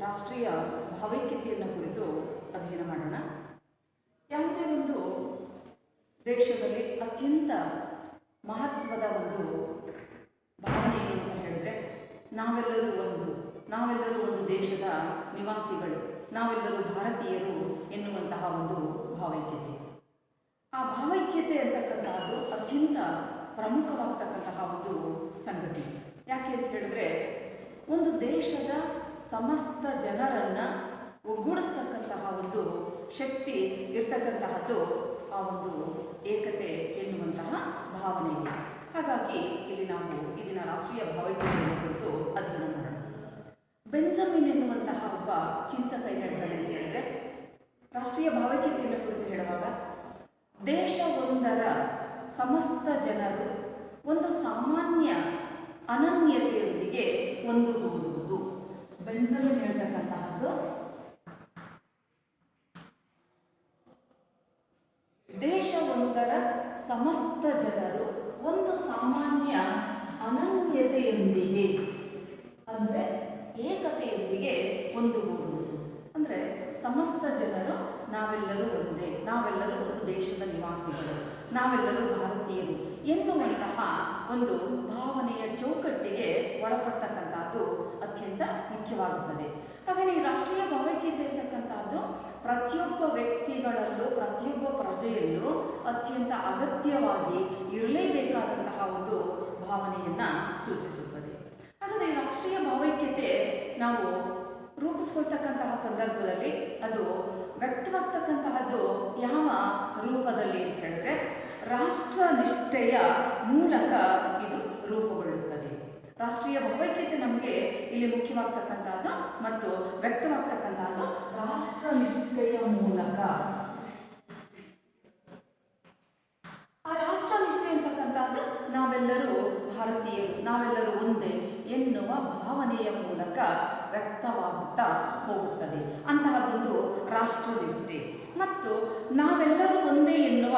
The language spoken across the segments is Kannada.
ರಾಷ್ಟ್ರೀಯ ಭಾವೈಕ್ಯತೆಯನ್ನು ಕುರಿತು ಅಧ್ಯಯನ ಮಾಡೋಣ. ಯಾವುದೇ ಒಂದು ದೇಶದಲ್ಲಿ ಅತ್ಯಂತ ಮಹತ್ವದ ಒಂದು ಭಾವನೆ ಏನು ಅಂತ ಹೇಳಿದ್ರೆ ನಾವೆಲ್ಲರೂ ಒಂದು ದೇಶದ ನಿವಾಸಿಗಳು, ನಾವೆಲ್ಲರೂ ಭಾರತೀಯರು ಎನ್ನುವಂತಹ ಒಂದು ಭಾವೈಕ್ಯತೆ. ಆ ಭಾವೈಕ್ಯತೆ ಅಂತಕ್ಕಂತಹದ್ದು ಅತ್ಯಂತ ಪ್ರಮುಖವಾಗ್ತಕ್ಕಂತಹ ಒಂದು ಸಂಗತಿ. ಯಾಕೆ ಅಂತ ಹೇಳಿದ್ರೆ ಒಂದು ದೇಶದ ಸಮಸ್ತ ಜನರನ್ನು ಒಗ್ಗೂಡಿಸ್ತಕ್ಕಂತಹ ಒಂದು ಶಕ್ತಿ ಇರ್ತಕ್ಕಂತಹದ್ದು ಆ ಒಂದು ಏಕತೆ ಎನ್ನುವಂತಹ ಭಾವನೆ ಇದೆ. ಹಾಗಾಗಿ ಇಲ್ಲಿ ನಾವು ಇದನ್ನ ರಾಷ್ಟ್ರೀಯ ಭಾವೈಕ್ಯತೆಯನ್ನು ಕುರಿತು ಅಧ್ಯಯನ ಮಾಡೋಣ. ಬೆಂಜಮಿನ್ ಎನ್ನುವಂತಹ ಒಬ್ಬ ಚಿಂತಕ ಏನು ಹೇಳ್ತಾನೆ ಅಂತ ಹೇಳಿದ್ರೆ, ರಾಷ್ಟ್ರೀಯ ಭಾವೈಕ್ಯತೆಯನ್ನು ಕುರಿತು ಹೇಳುವಾಗ ದೇಶವೊಂದರ ಸಮಸ್ತ ಜನರು ಒಂದು ಸಾಮಾನ್ಯ ಅನನ್ಯತೆಯೊಂದಿಗೆ ಒಂದುಗೂಡುವುದು. ಬೆಂಜಮಿನ್ ಹೇಳ್ತಕ್ಕಂತಹದ್ದು ದೇಶವೊಂದರ ಸಮಸ್ತ ಜನರು ಒಂದು ಸಾಮಾನ್ಯ ಅನನ್ಯತೆಯೊಂದಿಗೆ ಅಂದರೆ ಏಕತೆಯೊಂದಿಗೆ ಒಂದುಗೂಡುವುದು. ಅಂದರೆ ಸಮಸ್ತ ಜನರು ನಾವೆಲ್ಲರೂ ಒಂದೇ, ನಾವೆಲ್ಲರೂ ಒಂದು ದೇಶದ ನಿವಾಸಿಗಳು, ನಾವೆಲ್ಲರೂ ಭಾರತೀಯರು ಎನ್ನುವಂತಹ ಒಂದು ಭಾವನೆಯ ಚೌಕಟ್ಟಿಗೆ ಒಳಪಡ್ತಕ್ಕಂಥದ್ದು ಅತ್ಯಂತ ಮುಖ್ಯವಾಗುತ್ತದೆ. ಹಾಗೆಯೇ ಈ ರಾಷ್ಟ್ರೀಯ ಭಾವೈಕ್ಯತೆ ಅಂತಕ್ಕಂಥದ್ದು ಪ್ರತಿಯೊಬ್ಬ ವ್ಯಕ್ತಿಗಳಲ್ಲೂ ಪ್ರತಿಯೊಬ್ಬ ಪ್ರಜೆಯಲ್ಲೂ ಅತ್ಯಂತ ಅಗತ್ಯವಾಗಿ ಇರಲೇಬೇಕಾದಂತಹ ಒಂದು ಭಾವನೆಯನ್ನು ಸೂಚಿಸುತ್ತದೆ. ಹಾಗಾದರೆ ಈ ರಾಷ್ಟ್ರೀಯ ಭಾವೈಕ್ಯತೆ ನಾವು ರೂಪಿಸ್ಕೊಳ್ತಕ್ಕಂತಹ ಸಂದರ್ಭದಲ್ಲಿ ಅದು ವ್ಯಕ್ತವಾಗ್ತಕ್ಕಂತಹದ್ದು ಯಾವ ರೂಪದಲ್ಲಿ ಅಂತ ಹೇಳಿದ್ರೆ ರಾಷ್ಟ್ರ ನಿಷ್ಠೆಯ ಮೂಲಕ ಇದು ರೂಪುಗೊಳ್ಳುತ್ತದೆ. ರಾಷ್ಟ್ರೀಯ ಭಾವೈಕ್ಯತೆ ನಮಗೆ ಇಲ್ಲಿ ಮುಖ್ಯವಾಗ್ತಕ್ಕಂಥದ್ದು ಮತ್ತು ವ್ಯಕ್ತವಾಗ್ತಕ್ಕಂಥದ್ದು ರಾಷ್ಟ್ರ ನಿಷ್ಠೆಯ ಮೂಲಕ. ಆ ರಾಷ್ಟ್ರ ನಿಷ್ಠೆ ಅಂತಕ್ಕಂಥದ್ದು ನಾವೆಲ್ಲರೂ ಭಾರತೀಯರು, ನಾವೆಲ್ಲರೂ ಒಂದೇ ಎನ್ನುವ ಭಾವನೆಯ ಮೂಲಕ ವ್ಯಕ್ತವಾಗುತ್ತಾ ಹೋಗುತ್ತದೆ. ಅಂತಹದ್ದೊಂದು ರಾಷ್ಟ್ರ ನಿಷ್ಠೆ ಮತ್ತು ನಾವೆಲ್ಲರೂ ಒಂದೇ ಎನ್ನುವ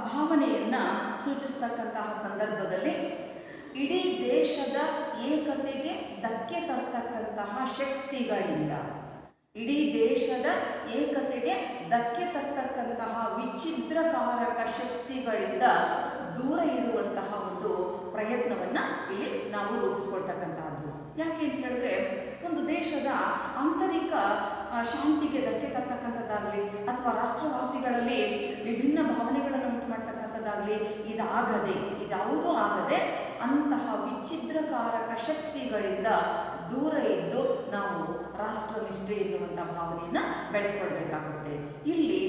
ಭಾವನೆಯನ್ನು ಸೂಚಿಸ್ತಕ್ಕಂತಹ ಸಂದರ್ಭದಲ್ಲಿ ಇಡೀ ದೇಶದ ಏಕತೆಗೆ ಧಕ್ಕೆ ತರ್ತಕ್ಕಂತಹ ಶಕ್ತಿಗಳಿಂದ, ಇಡೀ ದೇಶದ ಏಕತೆಗೆ ಧಕ್ಕೆ ತರ್ತಕ್ಕಂತಹ ವಿಚ್ಛಿದ್ರಕಾರಕ ಶಕ್ತಿಗಳಿಂದ ದೂರ ಇರುವಂತಹ ಒಂದು ಪ್ರಯತ್ನವನ್ನು ಇಲ್ಲಿ ನಾವು ರೂಪಿಸ್ಕೊಳ್ತಕ್ಕಂತಹದ್ದು. ಯಾಕೆ ಅಂತ ಹೇಳಿದ್ರೆ ಒಂದು ದೇಶದ ಆಂತರಿಕ ಶಾಂತಿಗೆ ಧಕ್ಕೆ ತರ್ತಕ್ಕಂಥದ್ದಾಗಲಿ ಅಥವಾ ರಾಷ್ಟ್ರವಾಸಿಗಳಲ್ಲಿ ವಿಭಿನ್ನ ಭಾವನೆಗಳನ್ನು ಉಂಟು ಮಾಡ್ತಕ್ಕಂಥದ್ದಾಗಲಿ ಇದ್ಯಾವುದೂ ಆಗದೆ ಅಂತಹ ವಿಚ್ಛಿದ್ರಕಾರಕ ಶಕ್ತಿಗಳಿಂದ ದೂರ ಇದ್ದು ನಾವು ರಾಷ್ಟ್ರ ನಿಷ್ಠೆ ಎನ್ನುವಂಥ ಭಾವನೆಯನ್ನು ಬೆಳೆಸ್ಕೊಳ್ಬೇಕಾಗುತ್ತೆ. ಇಲ್ಲಿ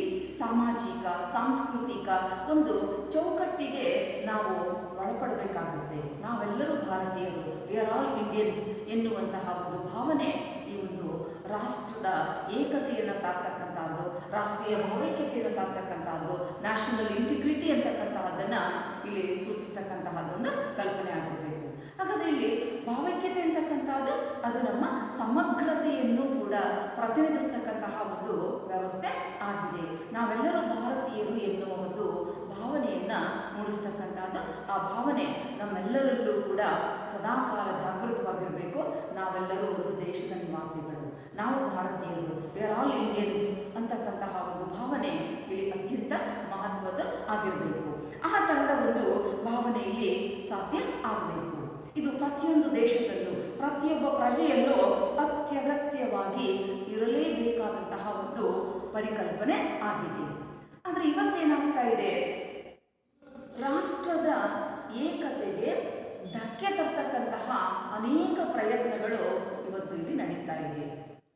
ಸಾಮಾಜಿಕ ಸಾಂಸ್ಕೃತಿಕ ಒಂದು ಚೌಕಟ್ಟಿಗೆ ನಾವು ಒಳಪಡಬೇಕಾಗುತ್ತೆ. ನಾವೆಲ್ಲರೂ ಭಾರತೀಯರು, ವಿ ಆರ್ ಆಲ್ ಇಂಡಿಯನ್ಸ್ ಎನ್ನುವಂತಹ ಒಂದು ಭಾವನೆ ಈ ಒಂದು ರಾಷ್ಟ್ರದ ಏಕತೆಯನ್ನು ಸಾರ್ತಕ್ಕಂಥದ್ದು, ರಾಷ್ಟ್ರೀಯ ಭಾವೈಕ್ಯತೆಯನ್ನು ಸಾರ್ತಕ್ಕಂಥದ್ದು, ನ್ಯಾಷನಲ್ ಇಂಟಿಗ್ರಿಟಿ ಅಂತಕ್ಕಂತಹದ್ದನ್ನು ಇಲ್ಲಿ ಸೂಚಿಸ್ತಕ್ಕಂತಹದ್ದೊಂದು ಕಲ್ಪನೆ ಆಗಿರಬೇಕು. ಹಾಗಾದರೆ ಇಲ್ಲಿ ಭಾವೈಕ್ಯತೆ ಅಂತಕ್ಕಂಥದ್ದು ಅದು ನಮ್ಮ ಸಮಗ್ರತೆಯನ್ನು ಕೂಡ ಪ್ರತಿನಿಧಿಸ್ತಕ್ಕಂತಹ ಒಂದು ವ್ಯವಸ್ಥೆ ಆಗಿದೆ. ನಾವೆಲ್ಲರೂ ಭಾರತೀಯರು ಎನ್ನುವ ಒಂದು ಭಾವನೆಯನ್ನು ಮೂಡಿಸ್ತಕ್ಕಂಥದ್ದು. ಆ ಭಾವನೆ ನಮ್ಮೆಲ್ಲರಲ್ಲೂ ಕೂಡ ಸದಾಕಾಲ ಜಾಗೃತವಾಗಿರಬೇಕು. ನಾವೆಲ್ಲರೂ ಒಂದು ದೇಶದ ನಿವಾಸಿಗಳು, ನಾವು ಭಾರತೀಯರು, ವಿ ಆರ್ ಆಲ್ ಇಂಡಿಯನ್ಸ್ ಅಂತಕ್ಕಂತಹ ಒಂದು ಭಾವನೆ ಇಲ್ಲಿ ಅತ್ಯಂತ ಮಹತ್ವದ ಆಗಿರಬೇಕು. ಆ ಥರದ ಒಂದು ಭಾವನೆಯಲ್ಲಿ ಸಾಧ್ಯ ಆಗಬೇಕು. ಇದು ಪ್ರತಿಯೊಂದು ದೇಶದಲ್ಲೂ ಪ್ರತಿಯೊಬ್ಬ ಪ್ರಜೆಯಲ್ಲೂ ಅತ್ಯಗತ್ಯವಾಗಿ ಇರಲೇಬೇಕಾದಂತಹ ಒಂದು ಪರಿಕಲ್ಪನೆ ಆಗಿದೆ. ಆದರೆ ಇವತ್ತೇನಾಗ್ತಾ ಇದೆ, ರಾಷ್ಟ್ರದ ಏಕತೆಗೆ ಧಕ್ಕೆ ತರ್ತಕ್ಕಂತಹ ಅನೇಕ ಪ್ರಯತ್ನಗಳು ಇವತ್ತು ಇಲ್ಲಿ ನಡೀತಾ ಇದೆ.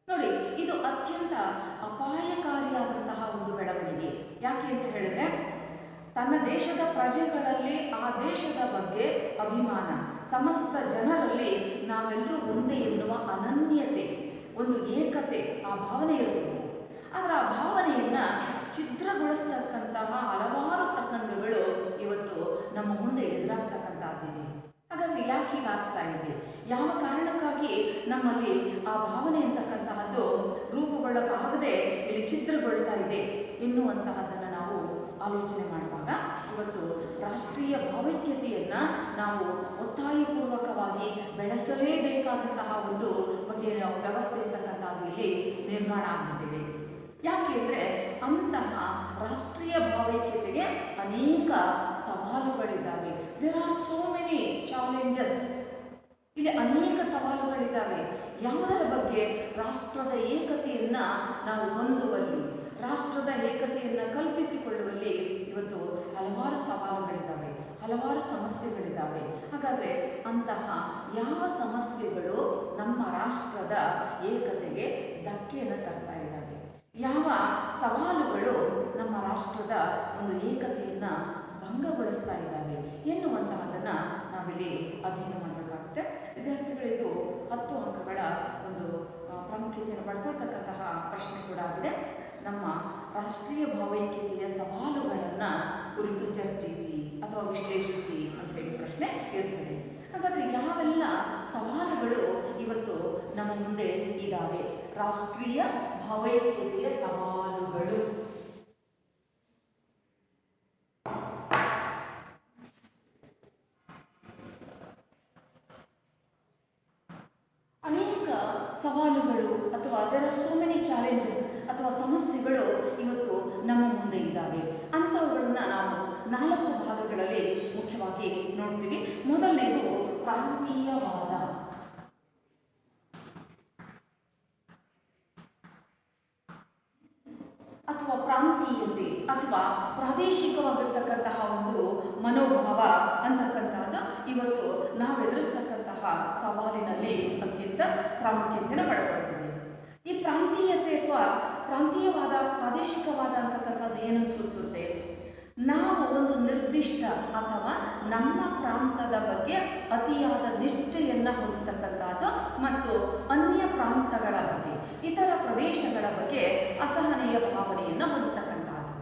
ನೋಡಿ, ಇದು ಅತ್ಯಂತ ಅಪಾಯಕಾರಿಯಾದಂತಹ ಒಂದು ಬೆಳವಣಿಗೆ. ಯಾಕೆ ಅಂತ ಹೇಳಿದ್ರೆ ತನ್ನ ದೇಶದ ಪ್ರಜೆಗಳಲ್ಲಿ ಆ ದೇಶದ ಬಗ್ಗೆ ಅಭಿಮಾನ, ಸಮಸ್ತ ಜನರಲ್ಲಿ ನಾವೆಲ್ಲರೂ ಒಂದೇ ಎನ್ನುವ ಅನನ್ಯತೆ, ಒಂದು ಏಕತೆ, ಆ ಭಾವನೆ ಇರಬೇಕು. ಆದರೆ ಆ ಭಾವನೆಯನ್ನು ಛಿದ್ರಗೊಳಿಸ್ತಕ್ಕಂತಹ ಹಲವಾರು ಪ್ರಸಂಗಗಳು ಇವತ್ತು ನಮ್ಮ ಮುಂದೆ ಎದುರಾಗ್ತಕ್ಕಂಥದ್ದಿದೆ. ಹಾಗಾದರೆ ಯಾಕೆ ಹೀಗಾಗ್ತಾ ಇದೆ? ಯಾವ ಕಾರಣಕ್ಕಾಗಿ ನಮ್ಮಲ್ಲಿ ಆ ಭಾವನೆ ಅಂತಕ್ಕಂತಹದ್ದು ರೂಪುಗೊಳ್ಳಕ್ಕಾಗದೆ ಇಲ್ಲಿ ಛಿದ್ರಗೊಳ್ತಾ ಇದೆ ಎನ್ನುವಂತಹದ್ದನ್ನು ನಾವು ಆಲೋಚನೆ ಮಾಡುವಾಗ ಇವತ್ತು ರಾಷ್ಟ್ರೀಯ ಭಾವೈಕ್ಯತೆಯನ್ನು ನಾವು ಒತ್ತಾಯಪೂರ್ವಕವಾಗಿ ಬೆಳೆಸಲೇಬೇಕಾದಂತಹ ಒಂದು ಬಗೆಯ ವ್ಯವಸ್ಥೆ ಅಂತಕ್ಕಂಥದ್ದು ಇಲ್ಲಿ ನಿರ್ಮಾಣ ಆಗಿಬಿಟ್ಟಿದೆ. ಯಾಕೆ ಅಂದರೆ ಅಂತಹ ರಾಷ್ಟ್ರೀಯ ಭಾವೈಕ್ಯತೆಗೆ ಅನೇಕ ಸವಾಲುಗಳಿದ್ದಾವೆ. There are so many challenges. ಇಲ್ಲಿ ಅನೇಕ ಸವಾಲುಗಳಿದ್ದಾವೆ. ಯಾವುದರ ಬಗ್ಗೆ? ರಾಷ್ಟ್ರದ ಏಕತೆಯನ್ನು ನಾವು ಹೊಂದುವಲ್ಲಿ, ರಾಷ್ಟ್ರದ ಏಕತೆಯನ್ನು ಕಲ್ಪಿಸಿಕೊಳ್ಳುವಲ್ಲಿ ಇವತ್ತು ಹಲವಾರು ಸವಾಲುಗಳಿದ್ದಾವೆ, ಹಲವಾರು ಸಮಸ್ಯೆಗಳಿದ್ದಾವೆ. ಹಾಗಾದರೆ ಅಂತಹ ಯಾವ ಸಮಸ್ಯೆಗಳು ನಮ್ಮ ರಾಷ್ಟ್ರದ ಏಕತೆಗೆ ಧಕ್ಕೆಯನ್ನು ತರ್ತಾ ಇದ್ದಾವೆ? ಯಾವ ಸವಾಲುಗಳು ನಮ್ಮ ರಾಷ್ಟ್ರದ ಒಂದು ಏಕತೆಯನ್ನು ಭಂಗಗೊಳಿಸ್ತಾ ಇದ್ದಾವೆ ಎನ್ನುವಂತಹದನ್ನು ನಾವಿಲ್ಲಿ ಅಧ್ಯಯನ ಮಾಡಬೇಕಾಗುತ್ತೆ. ವಿದ್ಯಾರ್ಥಿಗಳಿದು 10 ಅಂಕಗಳ ಒಂದು ಪ್ರಾಮುಖ್ಯತೆಯನ್ನು ಪಡ್ಕೊಳ್ತಕ್ಕಂತಹ ಪ್ರಶ್ನೆ ಕೂಡ ಆಗಿದೆ. ನಮ್ಮ ರಾಷ್ಟ್ರೀಯ ಭಾವೈಕ್ಯತೆಯ ಸವಾಲುಗಳನ್ನು ಕುರಿತು ಚರ್ಚಿಸಿ ಅಥವಾ ವಿಶ್ಲೇಷಿಸಿ ಅಂತೇಳಿ ಪ್ರಶ್ನೆ ಇರ್ತದೆ. ಹಾಗಾದರೆ ಯಾವೆಲ್ಲ ಸವಾಲುಗಳು ಇವತ್ತು ನಮ್ಮ ಮುಂದೆ ಇದ್ದಾವೆ? ರಾಷ್ಟ್ರೀಯ ಭಾವೈಕ್ಯತೆಯ ಸವಾಲುಗಳು. ಅನೇಕ ಸವಾಲುಗಳು ಅಥವಾ there are so many challenges ಅಥವಾ ಸಮಸ್ಯೆಗಳು ಇವತ್ತು ನಮ್ಮ ಮುಂದೆ ಇದ್ದಾವೆ. ಅಂಥವುಗಳನ್ನು ನಾವು 4 ಭಾಗಗಳಲ್ಲಿ ಮುಖ್ಯವಾಗಿ ನೋಡ್ತೀವಿ. ಮೊದಲನೇದು ಪ್ರಾಂತೀಯವಾದ. ಅಥವಾ ಪ್ರಾಂತೀಯತೆ ಅಥವಾ ಪ್ರಾದೇಶಿಕವಾಗಿರ್ತಕ್ಕಂತಹ ಒಂದು ಮನೋಭಾವ ಅಂತಕ್ಕಂಥದ್ದು ಇವತ್ತು ನಾವು ಎದುರಿಸ್ತಕ್ಕಂತಹ ಸವಾಲಿನಲ್ಲಿ ಅತ್ಯಂತ ಪ್ರಾಮುಖ್ಯತೆಯನ್ನು ಪಡ್ಕೊಳ್ತೀವಿ. ಈ ಪ್ರಾಂತೀಯತೆ ಅಥವಾ ಪ್ರಾಂತೀಯವಾದ, ಪ್ರಾದೇಶಿಕವಾದ ಅಂತಕ್ಕಂಥದ್ದು ಏನನ್ನು ಸೂಚಿಸುತ್ತೆ? ನಾವು ಒಂದು ನಿರ್ದಿಷ್ಟ ಅಥವಾ ನಮ್ಮ ಪ್ರಾಂತದ ಬಗ್ಗೆ ಅತಿಯಾದ ನಿಷ್ಠೆಯನ್ನು ಹೊಂದತಕ್ಕಂಥದ್ದು ಮತ್ತು ಅನ್ಯ ಪ್ರಾಂತಗಳ ಬಗ್ಗೆ, ಇತರ ಪ್ರದೇಶಗಳ ಬಗ್ಗೆ ಅಸಹನೆಯ ಭಾವನೆಯನ್ನು ಹೊಂದತಕ್ಕಂಥದ್ದು.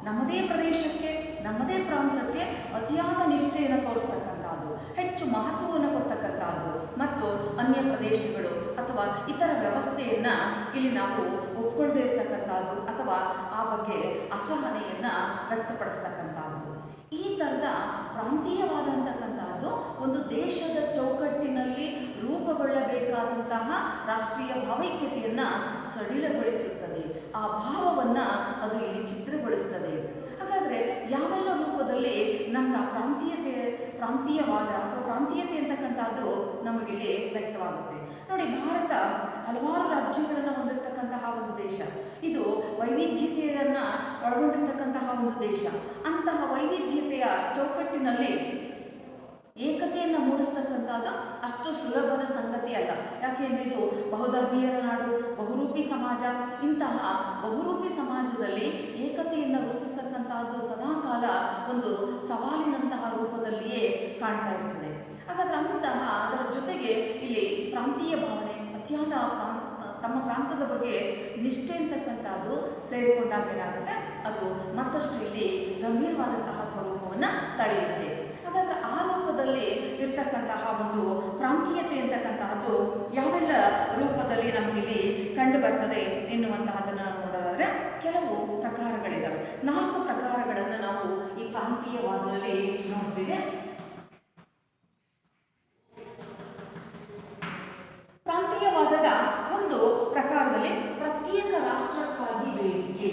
ನಮ್ಮದೇ ಪ್ರದೇಶಕ್ಕೆ, ನಮ್ಮದೇ ಪ್ರಾಂತಕ್ಕೆ ಅತಿಯಾದ ನಿಷ್ಠೆಯನ್ನು ತೋರಿಸ್ತಕ್ಕಂಥದ್ದು, ಹೆಚ್ಚು ಮಹತ್ವವನ್ನು ಕೊಡ್ತಕ್ಕಂಥದ್ದು ಮತ್ತು ಅನ್ಯ ಪ್ರದೇಶಗಳು ಅಥವಾ ಇತರ ವ್ಯವಸ್ಥೆಯನ್ನು ಇಲ್ಲಿ ನಾವು ಒಪ್ಕೊಳ್ಳದೇ ಇರ್ತಕ್ಕಂಥದ್ದು ಅಥವಾ ಆ ಬಗ್ಗೆ ಅಸಹನೆಯನ್ನು ವ್ಯಕ್ತಪಡಿಸ್ತಕ್ಕಂಥದ್ದು. ಈ ಥರದ ಪ್ರಾಂತೀಯವಾದಂತಕ್ಕಂಥದ್ದು ಒಂದು ದೇಶದ ಚೌಕಟ್ಟಿನಲ್ಲಿ ರೂಪುಗೊಳ್ಳಬೇಕಾದಂತಹ ರಾಷ್ಟ್ರೀಯ ಭಾವೈಕ್ಯತೆಯನ್ನು ಸಡಿಲಗೊಳಿಸುತ್ತದೆ. ಆ ಭಾವವನ್ನು ಅದು ಇಲ್ಲಿ ಚಿತ್ರಗೊಳಿಸ್ತದೆ. ಹಾಗಾದರೆ ಯಾವೆಲ್ಲ ರೂಪದಲ್ಲಿ ನಮ್ಮ ಪ್ರಾಂತೀಯವಾದ ಅಥವಾ ಪ್ರಾಂತೀಯತೆ ಅಂತಕ್ಕಂಥದ್ದು ನಮಗಿಲ್ಲಿ ವ್ಯಕ್ತವಾಗುತ್ತೆ? ನೋಡಿ, ಭಾರತ ಹಲವಾರು ರಾಜ್ಯಗಳನ್ನು ಹೊಂದಿರತಕ್ಕಂತಹ ಒಂದು ದೇಶ. ಇದು ವೈವಿಧ್ಯತೆಯನ್ನು ಒಳಗೊಂಡಿರ್ತಕ್ಕಂತಹ ಒಂದು ದೇಶ. ಅಂತಹ ವೈವಿಧ್ಯತೆಯ ಚೌಕಟ್ಟಿನಲ್ಲಿ ಏಕತೆಯನ್ನು ಮೂಡಿಸ್ತಕ್ಕಂಥದ್ದು ಅಷ್ಟು ಸುಲಭದ ಸಂಗತಿ ಅಲ್ಲ. ಯಾಕೆಂದರೆ ಇದು ಬಹುಧರ್ಮೀಯರ ನಾಡು, ಬಹುರೂಪಿ ಸಮಾಜ. ಇಂತಹ ಬಹುರೂಪಿ ಸಮಾಜದಲ್ಲಿ ಏಕತೆಯನ್ನು ರೂಪಿಸ್ತಕ್ಕಂಥದ್ದು ಸದಾಕಾಲ ಒಂದು ಸವಾಲಿನಂತಹ ರೂಪದಲ್ಲಿಯೇ ಕಾಣ್ತಾ ಇರ್ತದೆ. ಹಾಗಾದರೆ ಅದರ ಜೊತೆಗೆ ಇಲ್ಲಿ ಪ್ರಾಂತೀಯ ಭಾವನೆ, ಅತಿಯಾದ ತಮ್ಮ ಪ್ರಾಂತದ ಬಗ್ಗೆ ನಿಷ್ಠೆ ಅಂತಕ್ಕಂಥದ್ದು ಸೇರಿಕೊಂಡಾಗ ಏನಾಗುತ್ತೆ, ಅದು ಮತ್ತಷ್ಟು ಇಲ್ಲಿ ಗಂಭೀರವಾದಂತಹ ಸ್ವರೂಪವನ್ನು ತಳೆಯುತ್ತೆ. ಹಾಗಾದರೆ ಆ ರೂಪದಲ್ಲಿ ಇರ್ತಕ್ಕಂತಹ ಒಂದು ಪ್ರಾಂತೀಯತೆ ಅಂತಕ್ಕಂತಹದ್ದು ಯಾವೆಲ್ಲ ರೂಪದಲ್ಲಿ ನಮಗಿಲ್ಲಿ ಕಂಡು ಬರ್ತದೆ ಎನ್ನುವಂತಹದನ್ನು ನೋಡೋದಾದರೆ ಕೆಲವು ಪ್ರಕಾರಗಳಿದ್ದಾವೆ. 4 ಪ್ರಕಾರಗಳನ್ನು ನಾವು ಈ ಪ್ರಾಂತೀಯವಾದದಲ್ಲಿ ನೋಡ್ತೀವಿ. ಪ್ರಾಂತೀಯವಾದದ ಒಂದು ಪ್ರಕಾರದಲ್ಲಿ ಪ್ರತ್ಯೇಕ ರಾಷ್ಟ್ರಕ್ಕಾಗಿ ಬೇಡಿಕೆ.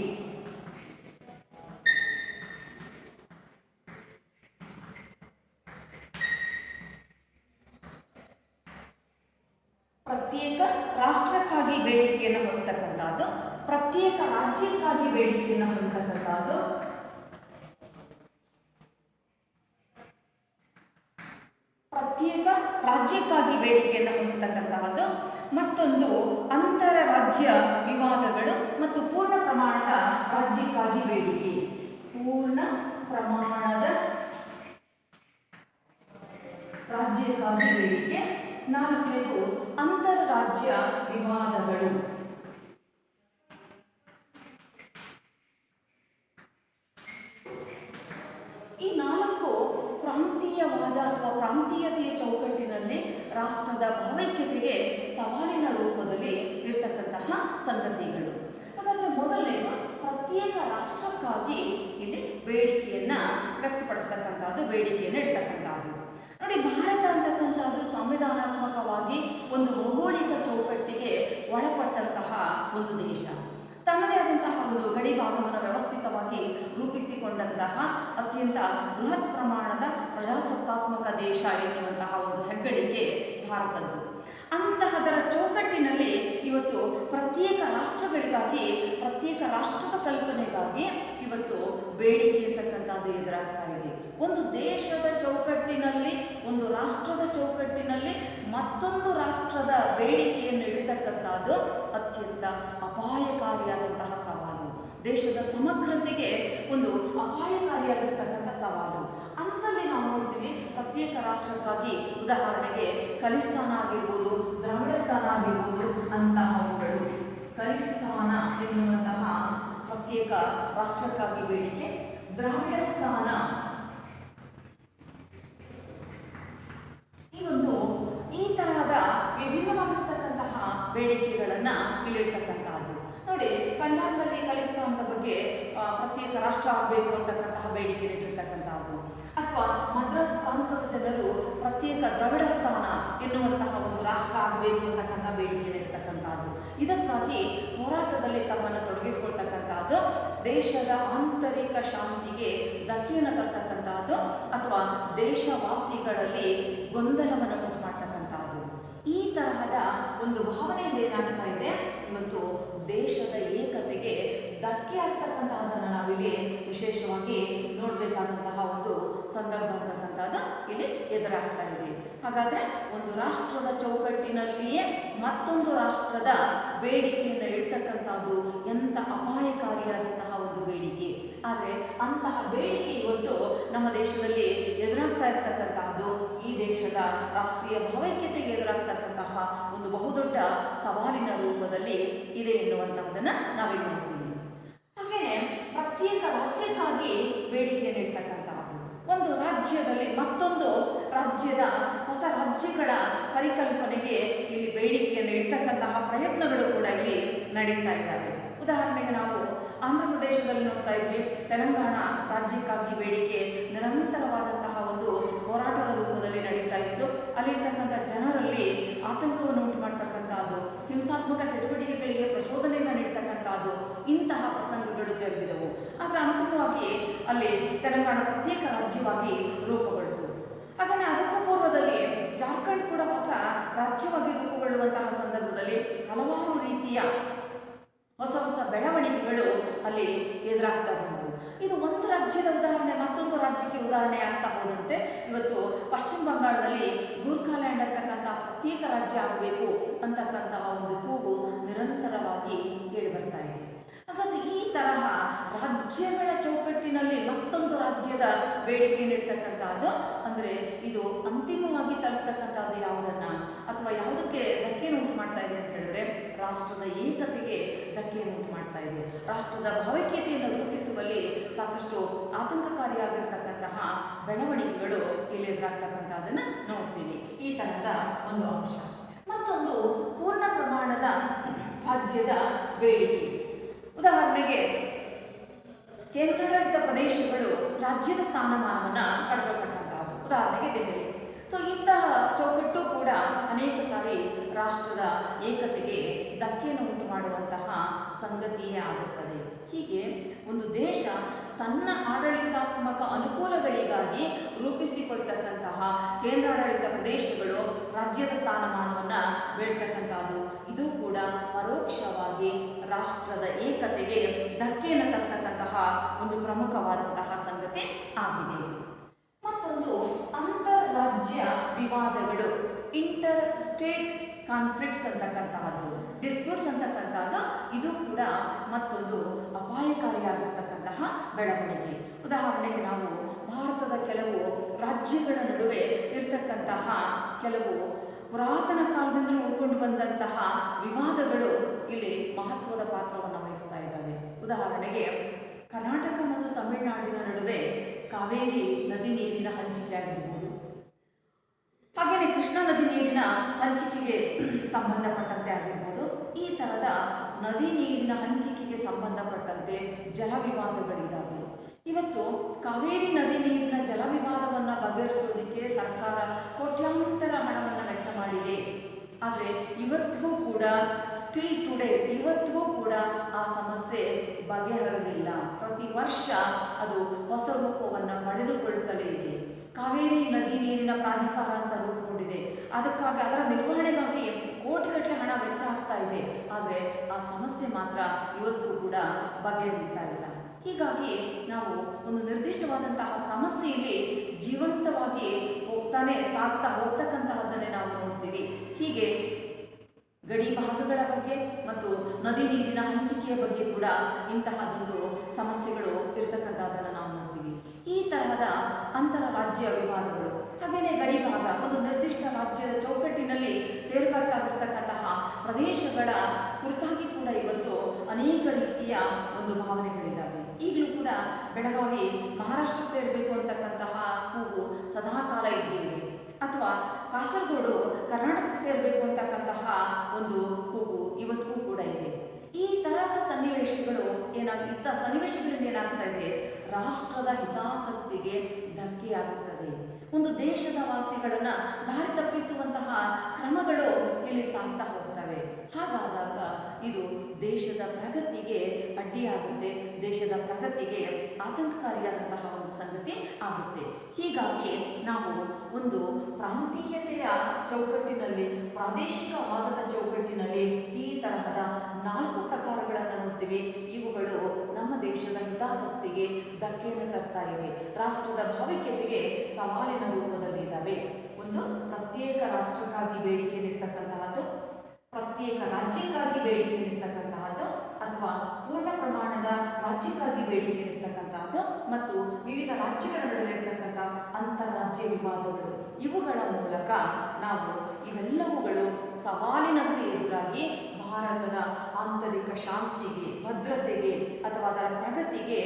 ಪ್ರತ್ಯೇಕ ರಾಷ್ಟ್ರಕ್ಕಾಗಿ ಬೇಡಿಕೆಯನ್ನು ಹೊಂದತಕ್ಕಂಥದ್ದು, ಪ್ರತ್ಯೇಕ ರಾಜ್ಯಕ್ಕಾಗಿ ಬೇಡಿಕೆಯನ್ನು ಹೊಂದತಕ್ಕಂಥದ್ದು, ಪ್ರತ್ಯೇಕ ರಾಜ್ಯಕ್ಕಾಗಿ ಬೇಡಿಕೆಯನ್ನು ಹೊಂದತಕ್ಕಂತಹದ್ದು, ಮತ್ತೊಂದು ಅಂತರರಾಜ್ಯ ವಿವಾದಗಳು ಮತ್ತು ಪೂರ್ಣ ಪ್ರಮಾಣದ ರಾಜ್ಯಕ್ಕಾಗಿ ಬೇಡಿಕೆ. ಪೂರ್ಣ ಪ್ರಮಾಣದ ರಾಜ್ಯಕ್ಕಾಗಿ ಬೇಡಿಕೆ. 4ನೇದು ಅಂತರರಾಜ್ಯ ವಿವಾದಗಳು. ಈ 4 ಪ್ರಾಂತೀಯವಾದ ಅಥವಾ ಪ್ರಾಂತೀಯತೆಯ ಚೌಕಟ್ಟಿನಲ್ಲಿ ರಾಷ್ಟ್ರದ ಭಾವೈಕ್ಯತೆಗೆ ಸವಾಲಿನ ರೂಪದಲ್ಲಿ ಇರತಕ್ಕಂತಹ ಸಂಗತಿಗಳು. ಹಾಗಾದರೆ ಮೊದಲನೇದು ಪ್ರತ್ಯೇಕ ರಾಷ್ಟ್ರಕ್ಕಾಗಿ ಇಲ್ಲಿ ಬೇಡಿಕೆಯನ್ನು ವ್ಯಕ್ತಪಡಿಸ್ತಕ್ಕಂಥದ್ದು, ಬೇಡಿಕೆಯನ್ನು ಇಡ್ತಕ್ಕಂಥದ್ದು. ನೋಡಿ, ಭಾರತ ಅಂತಕ್ಕಂಥದ್ದು ಸಂವಿಧಾನಾತ್ಮಕವಾಗಿ ಒಂದು ಭೌಗೋಳಿಕ ಚೌಕಟ್ಟಿಗೆ ಒಳಪಟ್ಟಂತಹ ಒಂದು ದೇಶ. ತನ್ನದೇ ಆದಂತಹ ಒಂದು ಗಡಿ ಭಾಗವನ್ನು ವ್ಯವಸ್ಥಿತವಾಗಿ ರೂಪಿಸಿಕೊಂಡಂತಹ ಅತ್ಯಂತ ಬೃಹತ್ ಪ್ರಮಾಣದ ಪ್ರಜಾಸತ್ತಾತ್ಮಕ ದೇಶ ಎನ್ನುವಂತಹ ಒಂದು ಹೆಗ್ಗಳಿಕೆ ಭಾರತದ್ದು. ಅಂತಹದರ ಚೌಕಟ್ಟಿನಲ್ಲಿ ಇವತ್ತು ಪ್ರತ್ಯೇಕ ರಾಷ್ಟ್ರಗಳಿಗಾಗಿ, ಪ್ರತ್ಯೇಕ ರಾಷ್ಟ್ರದ ಕಲ್ಪನೆಗಾಗಿ ಇವತ್ತು ಬೇಡಿಕೆ ಅಂತಕ್ಕಂಥದ್ದು ಎದುರಾಗ್ತಾ ಇದೆ. ಒಂದು ದೇಶದ ಚೌಕಟ್ಟಿನಲ್ಲಿ, ಒಂದು ರಾಷ್ಟ್ರದ ಚೌಕಟ್ಟಿನಲ್ಲಿ ಮತ್ತೊಂದು ರಾಷ್ಟ್ರದ ಬೇಡಿಕೆಯನ್ನು ಇಡತಕ್ಕಂಥದ್ದು ಅತ್ಯಂತ ಅಪಾಯಕಾರಿಯಾದಂತಹ ಸವಾಲು. ದೇಶದ ಸಮಗ್ರತೆಗೆ ಒಂದು ಅಪಾಯಕಾರಿಯಾಗಿರ್ತಕ್ಕಂಥ ಸವಾಲು. ಅಂತಲ್ಲಿ ನಾವು ನೋಡ್ತೀವಿ, ಪ್ರತ್ಯೇಕ ರಾಷ್ಟ್ರಕ್ಕಾಗಿ ಉದಾಹರಣೆಗೆ ಖಲಿಸ್ತಾನ ಆಗಿರ್ಬೋದು, ದ್ರಾವಿಡಸ್ಥಾನ ಆಗಿರ್ಬೋದು ಅಂತಹವುಗಳು. ಖಲಿಸ್ತಾನ ಎನ್ನುವಂತಹ ಪ್ರತ್ಯೇಕ ರಾಷ್ಟ್ರಕ್ಕಾಗಿ ಬೇಡಿಕೆ, ದ್ರಾವಿಡಸ್ಥಾನ ಈ ತರಹದ ವಿಭಿನ್ನವಾಗಿರ್ತಕ್ಕಂತಹ ಬೇಡಿಕೆಗಳನ್ನು ಇಲ್ಲಿರ್ತಕ್ಕಂಥದ್ದು. ನೋಡಿ, ಪಂಜಾಬ್ನಲ್ಲಿ ಖಲಿಸ್ತಾನದ ಬಗ್ಗೆ ಪ್ರತ್ಯೇಕ ರಾಷ್ಟ್ರ ಆಗಬೇಕು ಅಂತಕ್ಕಂತಹ ಬೇಡಿಕೆ ಇಟ್ಟಿರ್ತಕ್ಕಂಥದ್ದು, ಅಥವಾ ಮದ್ರಾಸ್ ಪ್ರಾಂತದ ಜನರು ಪ್ರತ್ಯೇಕ ದ್ರಾವಿಡಸ್ಥಾನ ಎನ್ನುವಂತಹ ಒಂದು ರಾಷ್ಟ್ರ ಆಗಬೇಕು ಅಂತಕ್ಕಂಥ ಬೇಡಿಕೆ ಇರ್ತಕ್ಕಂಥದ್ದು. ಇದಕ್ಕಾಗಿ ಹೋರಾಟದಲ್ಲಿ ತಮ್ಮನ್ನು ತೊಡಗಿಸಿಕೊಳ್ತಕ್ಕಂಥದ್ದು, ದೇಶದ ಆಂತರಿಕ ಶಾಂತಿಗೆ ಧಕ್ಕೆಯನ್ನು ತರ್ತಕ್ಕಂಥದ್ದು ಅಥವಾ ದೇಶವಾಸಿಗಳಲ್ಲಿ ಗೊಂದಲವನ್ನು ಉಂಟು ಮಾಡ್ತಕ್ಕಂಥದ್ದು. ಈ ತರಹದ ಒಂದು ಭಾವನೆಯಿಂದ ಏನಾಗ್ತಾ ಇದೆ, ಇವತ್ತು ದೇಶದ ಏಕತೆಗೆ ಧಕ್ಕೆ ಆಗ್ತಕ್ಕಂತಹದನ್ನು ನಾವಿಲ್ಲಿ ವಿಶೇಷವಾಗಿ ನೋಡಬೇಕಾದಂತಹ ಒಂದು ಸಂದರ್ಭ ಅಂತಕ್ಕಂಥದ್ದು ಇಲ್ಲಿ ಎದುರಾಗ್ತಾ ಇದೆ. ಹಾಗಾದರೆ ಒಂದು ರಾಷ್ಟ್ರದ ಚೌಕಟ್ಟಿನಲ್ಲಿಯೇ ಮತ್ತೊಂದು ರಾಷ್ಟ್ರದ ಬೇಡಿಕೆಯನ್ನು ಇಡ್ತಕ್ಕಂಥದ್ದು ಎಂಥ ಅಪಾಯಕಾರಿಯಾದಂತಹ ಒಂದು ಬೇಡಿಕೆ. ಆದರೆ ಅಂತಹ ಬೇಡಿಕೆ ಇವತ್ತು ನಮ್ಮ ದೇಶದಲ್ಲಿ ಎದುರಾಗ್ತಾ ಇರ್ತಕ್ಕಂತಹದ್ದು ಈ ದೇಶದ ರಾಷ್ಟ್ರೀಯ ಭಾವೈಕ್ಯತೆಗೆ ಎದುರಾಗ್ತಕ್ಕಂತಹ ಒಂದು ಬಹುದೊಡ್ಡ ಸವಾಲಿನ ರೂಪದಲ್ಲಿ ಇದೆ ಎನ್ನುವಂತಹದನ್ನು ನಾವೇ ನೋಡ್ತೀವಿ. ಹಾಗೆಯೇ ಪ್ರತ್ಯೇಕ ರಾಜ್ಯಕ್ಕಾಗಿ ಬೇಡಿಕೆಯನ್ನು ಇಡ್ತಕ್ಕಂತಹದ್ದು, ಒಂದು ರಾಜ್ಯದಲ್ಲಿ ಮತ್ತೊಂದು ರಾಜ್ಯದ ಹೊಸ ರಾಜ್ಯಗಳ ಪರಿಕಲ್ಪನೆಗೆ ಇಲ್ಲಿ ಬೇಡಿಕೆಯನ್ನು ಇಡ್ತಕ್ಕಂತಹ ಪ್ರಯತ್ನಗಳು ಕೂಡ ಇಲ್ಲಿ ನಡೀತಾ ಇದ್ದಾವೆ. ಉದಾಹರಣೆಗೆ ನಾವು ಆಂಧ್ರ ಪ್ರದೇಶದಲ್ಲಿ ನೋಡ್ತಾ ಇದ್ವಿ, ತೆಲಂಗಾಣ ರಾಜ್ಯಕ್ಕಾಗಿ ಬೇಡಿಕೆ ನಿರಂತರವಾದಂತಹ ಒಂದು ಹೋರಾಟದ ರೂಪದಲ್ಲಿ ನಡೀತಾ ಇತ್ತು. ಅಲ್ಲಿರ್ತಕ್ಕಂಥ ಜನರಲ್ಲಿ ಆತಂಕವನ್ನು ಉಂಟು ಮಾಡ್ತಕ್ಕಂಥದ್ದು, ಹಿಂಸಾತ್ಮಕ ಚಟುವಟಿಕೆಗಳಿಗೆ ಪ್ರಚೋದನೆಯನ್ನು ನೀಡ್ತಕ್ಕಂಥದ್ದು, ಇಂತಹ ಪ್ರಸಂಗಗಳು ಜರುಗಿದವು. ಆದರೆ ಅಂತಿಮವಾಗಿ ಅಲ್ಲಿ ತೆಲಂಗಾಣ ಪ್ರತ್ಯೇಕ ರಾಜ್ಯವಾಗಿ ರೂಪುಗೊಳ್ತು. ಹಾಗೆಯೇ ಅದಕ್ಕೂ ಪೂರ್ವದಲ್ಲಿ ಜಾರ್ಖಂಡ್ ಕೂಡ ಹೊಸ ರಾಜ್ಯವಾಗಿ ರೂಪುಗೊಳ್ಳುವಂತಹ ಸಂದರ್ಭದಲ್ಲಿ ಹಲವಾರು ರೀತಿಯ ಹೊಸ ಹೊಸ ಬೆಳವಣಿಗೆಗಳು ಅಲ್ಲಿ ಎದುರಾಗ್ತಾ ಬಂದವು. ಇದು ಒಂದು ರಾಜ್ಯದ ಉದಾಹರಣೆ ಮತ್ತೊಂದು ರಾಜ್ಯಕ್ಕೆ ಉದಾಹರಣೆ ಆಗ್ತಾ ಹೋದಂತೆ ಇವತ್ತು ಪಶ್ಚಿಮ ಬಂಗಾಳದಲ್ಲಿ ಗೂರ್ಖಾಲ್ಯಾಂಡ್ ಅಂತಕ್ಕಂಥ ಪ್ರತ್ಯೇಕ ರಾಜ್ಯ ಆಗಬೇಕು ಅಂತಕ್ಕಂತಹ ಒಂದು ಕೂಗು ನಿರಂತರವಾಗಿ ಕೇಳಿ ಬರ್ತಾ ಇದೆ. ಹಾಗಾದರೆ ಈ ತರಹ ರಾಜ್ಯಗಳ ಚೌಕಟ್ಟಿನಲ್ಲಿ ಮತ್ತೊಂದು ರಾಜ್ಯದ ಬೇಡಿಕೆ ನೀಡ್ತಕ್ಕಂಥದ್ದು ಅಂದರೆ ಇದು ಅಂತಿಮವಾಗಿ ತಲುಪತಕ್ಕಂಥದ್ದು ಯಾವುದನ್ನ ಅಥವಾ ಯಾವುದಕ್ಕೆ ಧಕ್ಕೆಯನ್ನು ಉಂಟು ಮಾಡ್ತಾ ಇದೆ ಅಂತ ಹೇಳಿದ್ರೆ ರಾಷ್ಟ್ರದ ಏಕತೆಗೆ ಧಕ್ಕೆಯನ್ನು ಉಂಟು ಮಾಡ್ತಾ ಇದೆ. ರಾಷ್ಟ್ರದ ಭಾವೈಕ್ಯತೆಯನ್ನು ರೂಪಿಸುವಲ್ಲಿ ಸಾಕಷ್ಟು ಆತಂಕಕಾರಿಯಾಗಿರ್ತಕ್ಕಂತಹ ಬೆಳವಣಿಗೆಗಳು ಇಲ್ಲಿ ಎದುರಾಗ್ತಕ್ಕಂಥದ್ದನ್ನು ನೋಡ್ತೀವಿ. ಈ ತರಹದ ಒಂದು ಅಂಶ. ಮತ್ತೊಂದು ಪೂರ್ಣ ಪ್ರಮಾಣದ ರಾಜ್ಯದ ಬೇಡಿಕೆ. ಉದಾಹರಣೆಗೆ ಕೇಂದ್ರಾಡಳಿತ ಪ್ರದೇಶಗಳು ರಾಜ್ಯದ ಸ್ಥಾನಮಾನವನ್ನು ಪಡೆದುಕೊಳ್ತಕ್ಕಂಥದ್ದು, ಉದಾಹರಣೆಗೆ ದೆಹಲಿ. ಸೊ ಇಂತಹ ಚೌಕಟ್ಟು ಕೂಡ ಅನೇಕ ಸಾರಿ ರಾಷ್ಟ್ರದ ಏಕತೆಗೆ ಧಕ್ಕೆಯನ್ನು ಉಂಟು ಮಾಡುವಂತಹ ಸಂಗತಿಯೇ ಆಗುತ್ತದೆ. ಹೀಗೆ ಒಂದು ದೇಶ ತನ್ನ ಆಡಳಿತಾತ್ಮಕ ಅನುಕೂಲಗಳಿಗಾಗಿ ರೂಪಿಸಿಕೊಳ್ತಕ್ಕಂತಹ ಕೇಂದ್ರಾಡಳಿತ ಪ್ರದೇಶಗಳು ರಾಜ್ಯದ ಸ್ಥಾನಮಾನವನ್ನು ಬೇಡ್ತಕ್ಕಂಥದ್ದು, ಇದು ಕೂಡ ಪರೋಕ್ಷವಾಗಿ ರಾಷ್ಟ್ರದ ಏಕತೆಗೆ ಧಕ್ಕೆಯನ್ನು ತರ್ತಕ್ಕಂತಹ ಒಂದು ಪ್ರಮುಖವಾದಂತಹ ಸಂಗತಿ ಆಗಿದೆ. ಮತ್ತೊಂದು ಅಂತಾರಾಜ್ಯ ವಿವಾದಗಳು, ಇಂಟರ್ ಸ್ಟೇಟ್ ಕಾನ್ಫ್ಲಿಕ್ಟ್ಸ್ ಅಂತಕ್ಕಂತಹದ್ದು, ಡಿಸ್ಪ್ಯೂಟ್ಸ್ ಅಂತಕ್ಕಂಥದ್ದು, ಇದು ಕೂಡ ಮತ್ತೊಂದು ಅಪಾಯಕಾರಿಯಾಗಿರ್ತಕ್ಕಂತಹ ಬೆಳವಣಿಗೆ. ಉದಾಹರಣೆಗೆ ನಾವು ಭಾರತದ ಕೆಲವು ರಾಜ್ಯಗಳ ನಡುವೆ ಇರ್ತಕ್ಕಂತಹ ಕೆಲವು ಪುರಾತನ ಕಾಲದಿಂದಲೂ ಉಳ್ಕೊಂಡು ಬಂದಂತಹ ವಿವಾದಗಳು ಇಲ್ಲಿ ಮಹತ್ವದ ಪಾತ್ರವನ್ನು ವಹಿಸ್ತಾ ಇದ್ದಾವೆ. ಉದಾಹರಣೆಗೆ ಕರ್ನಾಟಕ ಮತ್ತು ತಮಿಳುನಾಡಿನ ನಡುವೆ ಕಾವೇರಿ ನದಿ ನೀರಿನ ಹಂಚಿಕೆ ಆಗಿರ್ಬೋದು, ಹಾಗೆಯೇ ಕೃಷ್ಣಾ ನದಿ ನೀರಿನ ಹಂಚಿಕೆಗೆ ಸಂಬಂಧಪಟ್ಟಂತೆ ಆಗಿರ್ಬೋದು. ಈ ಥರದ ನದಿ ನೀರಿನ ಹಂಚಿಕೆಗೆ ಸಂಬಂಧಪಟ್ಟಂತೆ ಜಲ ವಿವಾದಗಳಿದ್ದಾವೆ. ಇವತ್ತು ಕಾವೇರಿ ನದಿ ನೀರಿನ ಜಲವಿವಾದವನ್ನು ಬಗೆಹರಿಸುವುದಕ್ಕೆ ಸರ್ಕಾರ ಕೋಟ್ಯಾಂತರ ಹಣವನ್ನು ವೆಚ್ಚ ಮಾಡಿದೆ. ಆದರೆ ಇವತ್ತಿಗೂ ಕೂಡ ಸ್ಟಿಲ್ ಟುಡೇ ಇವತ್ತಿಗೂ ಕೂಡ ಆ ಸಮಸ್ಯೆ ಬಗೆಹರಿದಿಲ್ಲ. ಪ್ರತಿ ವರ್ಷ ಅದು ಹೊಸ ರೂಪವನ್ನು ಪಡೆದುಕೊಳ್ಳುತ್ತಲೇ ಇದೆ. ಕಾವೇರಿ ನದಿ ನೀರಿನ ಪ್ರಾಧಿಕಾರ ಅಂತ ರೂಪುಗೊಂಡಿದೆ. ಅದಕ್ಕಾಗಿ ಅದರ ನಿರ್ವಹಣೆಗಾಗಿ ಕೋಟಿಗಟ್ಟಲೆ ಹಣ ವೆಚ್ಚ ಆಗ್ತಾ ಇದೆ. ಆದರೆ ಆ ಸಮಸ್ಯೆ ಮಾತ್ರ ಇವತ್ತಿಗೂ ಕೂಡ ಬಗೆಹರಿತಾ ಇಲ್ಲ. ಹೀಗಾಗಿ ನಾವು ಒಂದು ನಿರ್ದಿಷ್ಟವಾದಂತಹ ಸಮಸ್ಯೆಯಲ್ಲಿ ಜೀವಂತವಾಗಿ ಸಾಗ್ತಾ ಹೋಗ್ತಕ್ಕಂತಹದ್ದನ್ನೇ ನಾವು ನೋಡ್ತೀವಿ. ಹೀಗೆ ಗಡಿ ಭಾಗಗಳ ಬಗ್ಗೆ ಮತ್ತು ನದಿ ನೀರಿನ ಹಂಚಿಕೆಯ ಬಗ್ಗೆ ಕೂಡ ಇಂತಹದೊಂದು ಸಮಸ್ಯೆಗಳು ಇರತಕ್ಕಂಥದ್ದನ್ನು ನಾವು ನೋಡ್ತೀವಿ. ಈ ತರಹದ ಅಂತರರಾಜ್ಯ ವಿವಾದಗಳು, ಹಾಗೆಯೇ ಗಡಿ ಭಾಗ ಒಂದು ನಿರ್ದಿಷ್ಟ ರಾಜ್ಯದ ಚೌಕಟ್ಟಿನಲ್ಲಿ ಸೇರಬೇಕಾಗಿರ್ತಕ್ಕಂತಹ ಪ್ರದೇಶಗಳ ಕುರಿತಾಗಿ ಕೂಡ ಇವತ್ತು ಅನೇಕ ರೀತಿಯ ಒಂದು ಭಾವನೆಗಳಿದ್ದಾವೆ. ಈಗಲೂ ಕೂಡ ಬೆಳಗಾವಿ ಮಹಾರಾಷ್ಟ್ರಕ್ಕೆ ಸೇರಬೇಕು ಅಂತಕ್ಕಂತಹ ಕೂಗು ಸದಾಕಾಲ ಇದ್ದೇ ಇದೆ. ಅಥವಾ ಕಾಸರಗೋಡು ಕರ್ನಾಟಕಕ್ಕೆ ಸೇರಬೇಕು ಅಂತಕ್ಕಂತಹ ಒಂದು ಕೂಗು ಇವತ್ತಿಗೂ ಕೂಡ ಇದೆ. ಈ ತರಹದ ಸನ್ನಿವೇಶಗಳಿಂದ ಏನಾಗ್ತಾ ಇದೆ, ರಾಷ್ಟ್ರದ ಹಿತಾಸಕ್ತಿಗೆ ಧಕ್ಕೆಯಾಗುತ್ತದೆ. ಒಂದು ದೇಶದ ವಾಸಿಗಳನ್ನು ದಾರಿ ತಪ್ಪಿಸುವಂತಹ ಕ್ರಮಗಳು ಇಲ್ಲಿ ಸಾಗ್ತಾ ಹೋಗ್ತವೆ. ಹಾಗಾದಾಗ ಇದು ದೇಶದ ಪ್ರಗತಿಗೆ ಅಡ್ಡಿಯಾಗುತ್ತೆ, ದೇಶದ ಪ್ರಗತಿಗೆ ಆತಂಕಕಾರಿಯಾದಂತಹ ಒಂದು ಸಂಗತಿ ಆಗುತ್ತೆ. ಹೀಗಾಗಿ ನಾವು ಒಂದು ಪ್ರಾಂತೀಯತೆಯ ಚೌಕಟ್ಟಿನಲ್ಲಿ, ಪ್ರಾದೇಶಿಕವಾದದ ಚೌಕಟ್ಟಿನಲ್ಲಿ ಈ ತರಹದ 4 ಪ್ರಕಾರಗಳನ್ನು ನೋಡ್ತೀವಿ. ಇವುಗಳು ನಮ್ಮ ದೇಶದ ಹಿತಾಸಕ್ತಿಗೆ ಧಕ್ಕೆಯನ್ನು ತರ್ತಾ ಇವೆ, ರಾಷ್ಟ್ರದ ಭಾವೈಕ್ಯತೆಗೆ ಸವಾಲಿನ ರೂಪದಲ್ಲಿ ಇದ್ದಾವೆ. ಒಂದು ಪ್ರತ್ಯೇಕ ರಾಷ್ಟ್ರಕ್ಕಾಗಿ ಬೇಡಿಕೆ ನೀಡ್ತಕ್ಕಂತಹದ್ದು, ಪ್ರತ್ಯೇಕ ರಾಜ್ಯಕ್ಕಾಗಿ ಬೇಡಿಕೆ ನೀಡ್ತಕ್ಕಂತಹದ್ದು, ಅಥವಾ ಪೂರ್ಣ ಪ್ರಮಾಣದ ರಾಜ್ಯಕ್ಕಾಗಿ ಬೇಡಿಕೆ ನೀಡ್ತಕ್ಕಂತಹದ್ದು, ಮತ್ತು ವಿವಿಧ ರಾಜ್ಯಗಳ ನಡುವೆ ಇರತಕ್ಕಂಥ ಅಂತಾರಾಜ್ಯ ವಿವಾದಗಳು. ಇವುಗಳ ಮೂಲಕ ನಾವು ಇವೆಲ್ಲವುಗಳು ಸವಾಲಿನಂತೆ ಎದುರಾಗಿ ಭಾರತದ ಆಂತರಿಕ ಶಾಂತಿಗೆ, ಭದ್ರತೆಗೆ ಅಥವಾ ಅದರ ಪ್ರಗತಿಗೆ